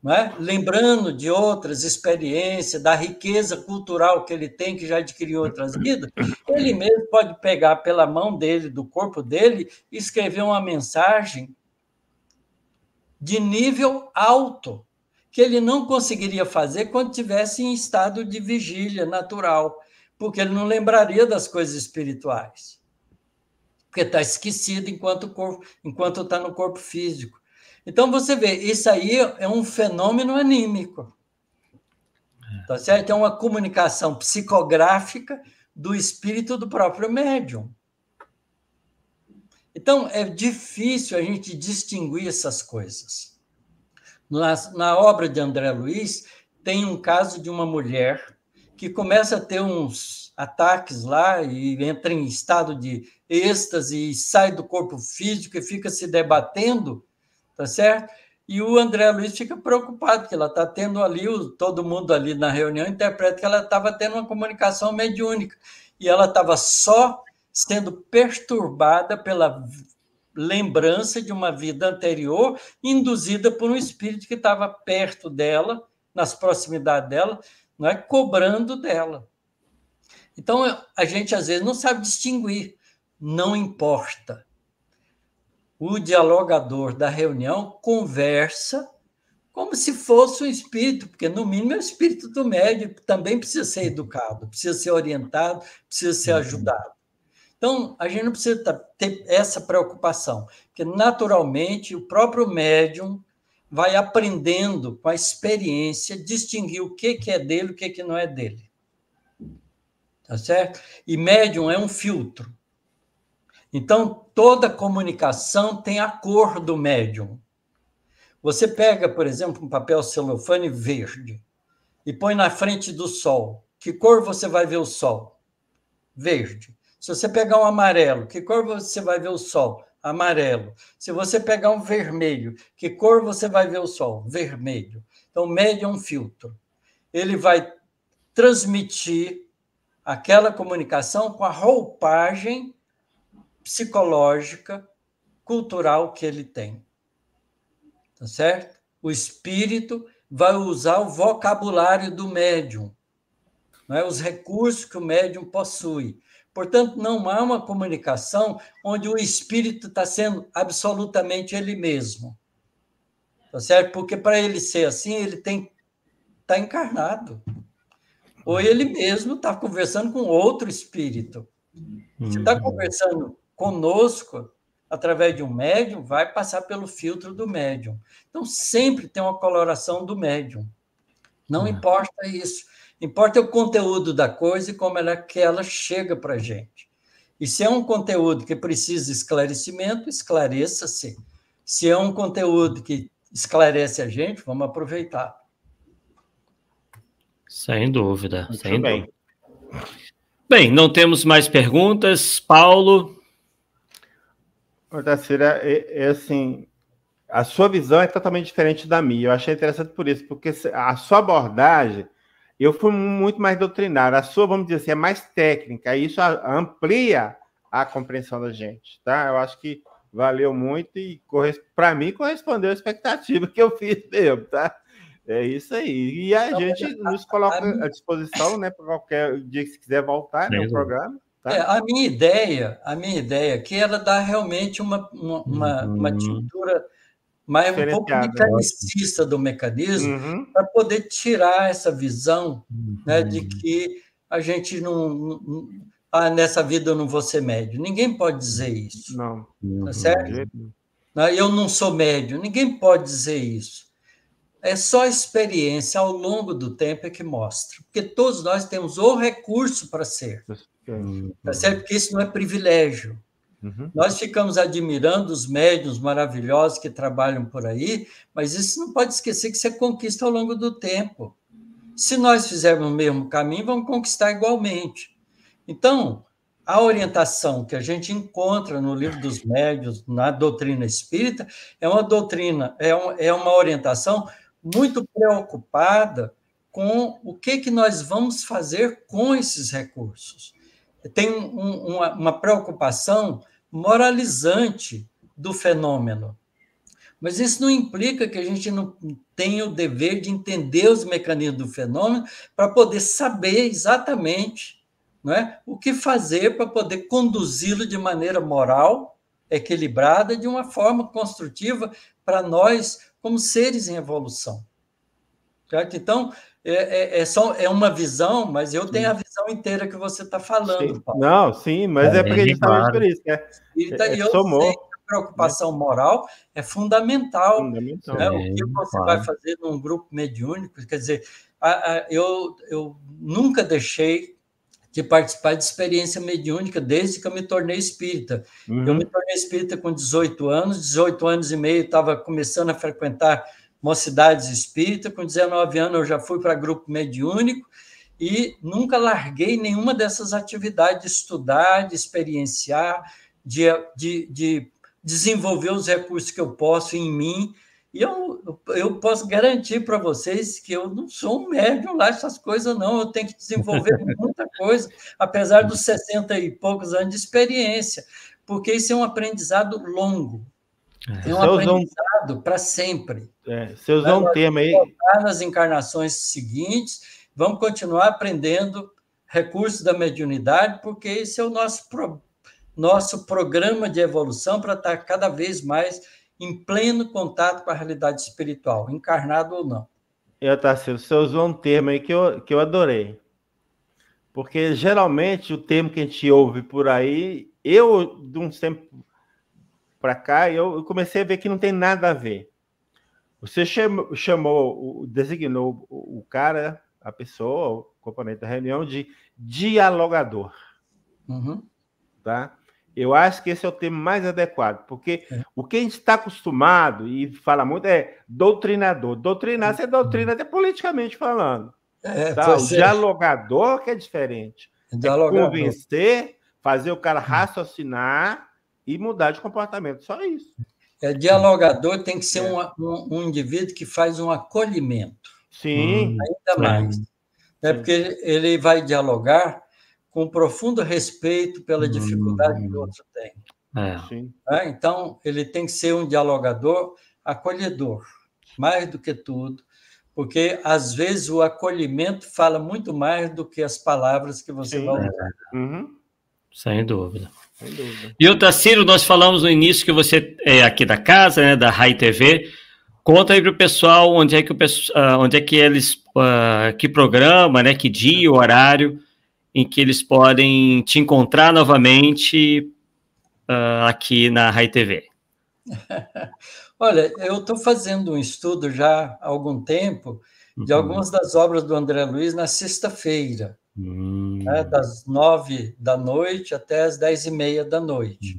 né? Lembrando de outras experiências, da riqueza cultural que ele tem, que já adquiriu outras vidas, ele mesmo pode pegar pela mão dele, do corpo dele, e escrever uma mensagem de nível alto, que ele não conseguiria fazer quando estivesse em estado de vigília natural, porque ele não lembraria das coisas espirituais, porque está esquecido enquanto está no corpo físico. Então, você vê, isso aí é um fenômeno anímico, tá certo? É uma comunicação psicográfica do espírito do próprio médium. Então, é difícil a gente distinguir essas coisas. Na obra de André Luiz, tem um caso de uma mulher que começa a ter uns ataques lá e entra em estado de êxtase e sai do corpo físico e fica se debatendo, tá certo? E o André Luiz fica preocupado, porque ela está tendo ali, todo mundo ali na reunião interpreta que ela estava tendo uma comunicação mediúnica, e ela estava só sendo perturbada pela lembrança de uma vida anterior, induzida por um espírito que estava perto dela, nas proximidades dela, não é? Cobrando dela. Então, a gente, às vezes, não sabe distinguir. Não importa. O dialogador da reunião conversa como se fosse um espírito, porque, no mínimo, é o espírito do médium, também precisa ser educado, precisa ser orientado, precisa ser ajudado. Então, a gente não precisa ter essa preocupação, porque, naturalmente, o próprio médium vai aprendendo, com a experiência, distinguir o que é dele e o que não é dele. Tá certo? E médium é um filtro. Então, toda comunicação tem a cor do médium. Você pega, por exemplo, um papel celofane verde e põe na frente do sol. Que cor você vai ver o sol? Verde. Se você pegar um amarelo, que cor você vai ver o sol? Amarelo. Se você pegar um vermelho, que cor você vai ver o sol? Vermelho. Então, o médium é um filtro. Ele vai transmitir aquela comunicação com a roupagem psicológica, cultural que ele tem. Tá certo? O espírito vai usar o vocabulário do médium, não é? Os recursos que o médium possui. Portanto, não há uma comunicação onde o espírito está sendo absolutamente ele mesmo. Tá certo? Porque para ele ser assim, ele tem que estar encarnado. Ou ele mesmo está conversando com outro espírito. Se está conversando conosco, através de um médium, vai passar pelo filtro do médium. Então, sempre tem uma coloração do médium. Não importa isso. Importa o conteúdo da coisa e como que ela chega para a gente. E se é um conteúdo que precisa de esclarecimento, esclareça-se. Se é um conteúdo que esclarece a gente, vamos aproveitar. Sem dúvida, sem dúvida. Bem, não temos mais perguntas. Paulo? Tacira, assim, a sua visão é totalmente diferente da minha. Eu achei interessante por isso, porque a sua abordagem, eu fui muito mais doutrinário. A sua, vamos dizer assim, é mais técnica. E isso amplia a compreensão da gente, tá? Eu acho que valeu muito e, para mim, correspondeu à expectativa que eu fiz mesmo, tá? É isso aí. E a gente nos coloca à disposição, né, para qualquer dia que se quiser voltar no programa. Tá? A minha ideia aqui era dar realmente uma tintura mas um pouco mecanicista do mecanismo, para poder tirar essa visão, né, de que a gente não nessa vida eu não vou ser médium. Ninguém pode dizer isso. Não. Tá certo? Eu não sou médium. Ninguém pode dizer isso. É só a experiência ao longo do tempo é que mostra. Porque todos nós temos o recurso para ser. Tá certo? Porque isso não é privilégio. Nós ficamos admirando os médiuns maravilhosos que trabalham por aí, mas isso não pode esquecer que você conquista ao longo do tempo. Se nós fizermos o mesmo caminho, vamos conquistar igualmente. Então, a orientação que a gente encontra no Livro dos Médiuns, na doutrina espírita, é uma doutrina, é uma orientação muito preocupada com o que nós vamos fazer com esses recursos. Tem uma preocupação moralizante do fenômeno. Mas isso não implica que a gente não tenha o dever de entender os mecanismos do fenômeno para poder saber exatamente, não é, o que fazer para poder conduzi-lo de maneira moral, equilibrada, de uma forma construtiva para nós, como seres em evolução. Certo? Então, é uma visão, mas eu tenho a visão inteira que você está falando, Paulo. Não, sim, mas é justamente por isso. E eu sei que a preocupação moral é fundamental. Né? O que você vai fazer num grupo mediúnico, quer dizer, eu nunca deixei de participar de experiência mediúnica desde que eu me tornei espírita. Eu me tornei espírita com 18 anos e meio estava começando a frequentar mocidades espíritas, com 19 anos eu já fui para grupo mediúnico e nunca larguei nenhuma dessas atividades de estudar, de experienciar, de desenvolver os recursos que eu posso em mim. E eu posso garantir para vocês que eu não sou um médium lá, essas coisas não, eu tenho que desenvolver muita coisa, apesar dos 60 e poucos anos de experiência, porque isso é um aprendizado longo, é um aprendizado para sempre. Você usou um tema aí. Nas encarnações seguintes, vamos continuar aprendendo recursos da mediunidade, porque esse é o nosso programa de evolução para estar cada vez mais em pleno contato com a realidade espiritual, encarnado ou não. Tarsilo, você usou um termo aí que eu adorei. Porque, geralmente, o termo que a gente ouve por aí, de um tempo para cá, eu comecei a ver que não tem nada a ver. Você designou o cara, a pessoa, o componente da reunião, de dialogador. Tá? Eu acho que esse é o termo mais adequado, porque o que a gente está acostumado e fala muito é doutrinador. Doutrinar, você doutrina até politicamente falando. Tá? O dialogador que é diferente. Convencer, fazer o cara raciocinar e mudar de comportamento. Só isso. Dialogador tem que ser um indivíduo que faz um acolhimento. Sim. Ainda mais. Porque ele vai dialogar com profundo respeito pela dificuldade que o outro tem. Então, ele tem que ser um dialogador acolhedor, mais do que tudo, porque, às vezes, o acolhimento fala muito mais do que as palavras que você vai usar. Sem dúvida. E o Tarsilo, nós falamos no início que você é aqui da casa, né, da Rai TV. Conta aí para o pessoal onde é que eles que programa, né, que dia, o horário em que eles podem te encontrar novamente aqui na Rai TV. Olha, eu estou fazendo um estudo já há algum tempo de algumas das obras do André Luiz na sexta-feira, né, das 9 da noite até as 10h30 da noite.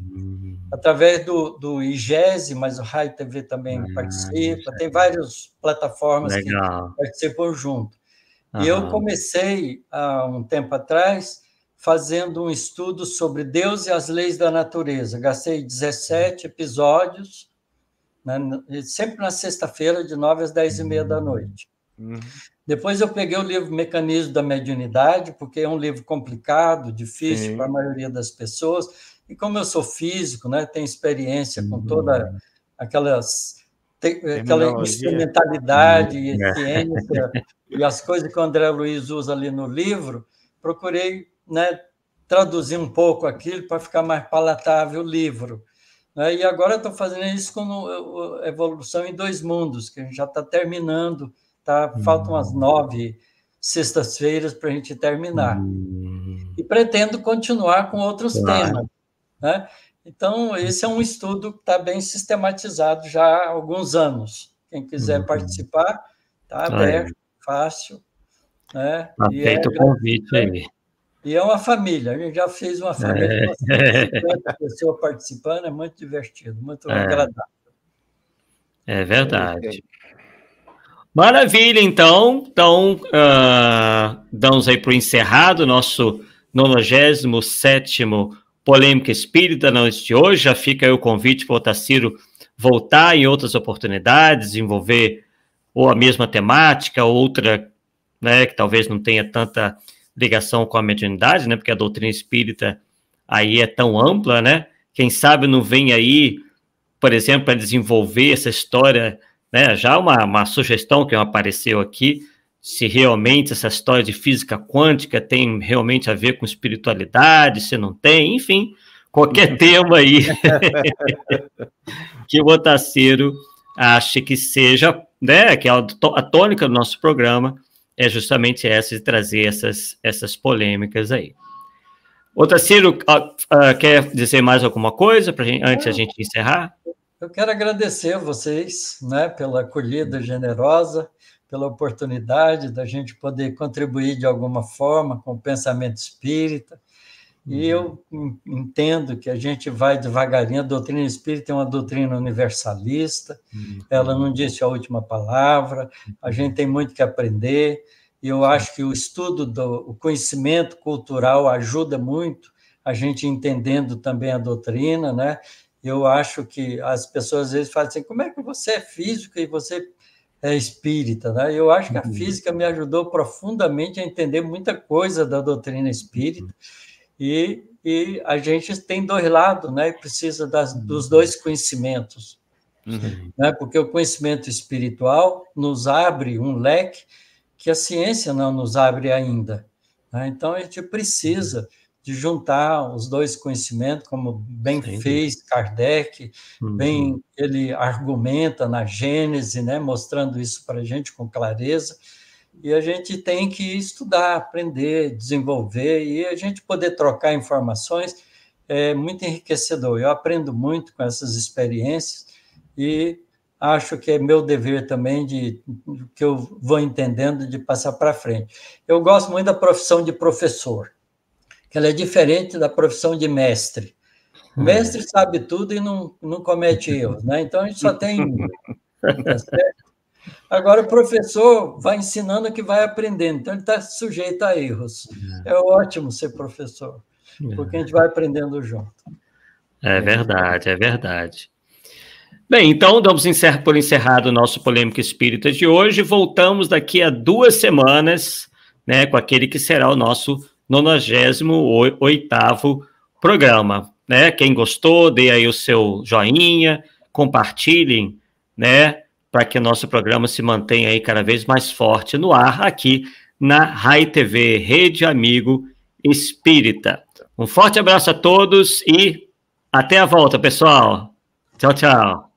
Através do IGESE, mas o Rai TV também participa, tem várias plataformas que participam junto. E eu comecei, há um tempo atrás, fazendo um estudo sobre Deus e as leis da natureza. Gastei 17 episódios, né, sempre na sexta-feira, de 9 às 10h30 da noite. Depois eu peguei o livro Mecanismo da Mediunidade, porque é um livro complicado, difícil para a maioria das pessoas, e como eu sou físico, né, tenho experiência com toda aquela instrumentalidade e ciência e as coisas que o André Luiz usa ali no livro, procurei, né, traduzir um pouco aquilo para ficar mais palatável o livro. né? E agora estou fazendo isso com Evolução em Dois Mundos, que a gente já está terminando, tá? Faltam umas 9 sextas-feiras para a gente terminar. E pretendo continuar com outros temas, né? Então, esse é um estudo que está bem sistematizado já há alguns anos. Quem quiser participar, está aberto, fácil. Né? Feito o convite aí. E é uma família, a gente já fez uma família com 50 pessoas participando, é muito divertido, muito agradável. É verdade. Maravilha, então damos aí para o encerrado o nosso 97º Polêmica Espírita na noite de hoje. Já fica aí o convite para o Otacílio voltar em outras oportunidades, desenvolver ou a mesma temática, outra, né, que talvez não tenha tanta ligação com a mediunidade, né, porque a doutrina espírita aí é tão ampla, né? Quem sabe não vem aí, por exemplo, para desenvolver essa história, né? Já uma sugestão que apareceu aqui, se realmente essa história de física quântica tem realmente a ver com espiritualidade, se não tem, enfim, qualquer tema aí que o Otacílio ache que seja, né, que a tônica do nosso programa é justamente essa, de trazer essas polêmicas aí. Otacílio, quer dizer mais alguma coisa antes da gente encerrar? Eu quero agradecer a vocês, né, pela acolhida generosa, pela oportunidade da gente poder contribuir de alguma forma com o pensamento espírita. E eu entendo que a gente vai devagarinho. A doutrina espírita é uma doutrina universalista, ela não disse a última palavra, a gente tem muito que aprender, e eu acho que o estudo do conhecimento cultural ajuda muito a gente entendendo também a doutrina, né? Eu acho que as pessoas às vezes falam assim, como é que você é físico e você é espírita, né? Eu acho que a física me ajudou profundamente a entender muita coisa da doutrina espírita, e a gente tem dois lados, né? Precisa dos dois conhecimentos, né? Porque o conhecimento espiritual nos abre um leque que a ciência não nos abre ainda, né? Então, a gente precisa de juntar os dois conhecimentos, como bem fez Kardec, bem ele argumenta na Gênese, né? Mostrando isso para a gente com clareza. E a gente tem que estudar, aprender, desenvolver, e a gente poder trocar informações é muito enriquecedor. Eu aprendo muito com essas experiências e acho que é meu dever também, que eu vou entendendo, de passar para frente. Eu gosto muito da profissão de professor, que ela é diferente da profissão de mestre. O mestre sabe tudo e não comete erros, né? Então, a gente só tem... Tá certo? Agora, o professor vai ensinando que vai aprendendo, então ele está sujeito a erros. É ótimo ser professor, porque a gente vai aprendendo junto. É verdade, é verdade. Bem, então, damos por encerrado o nosso Polêmica Espírita de hoje. Voltamos daqui a 2 semanas, né, com aquele que será o nosso 98º programa, né? Quem gostou, dê aí o seu joinha, compartilhem, né, para que o nosso programa se mantenha aí cada vez mais forte no ar, aqui na RAI TV, Rede Amigo Espírita. Um forte abraço a todos e até a volta, pessoal. Tchau, tchau.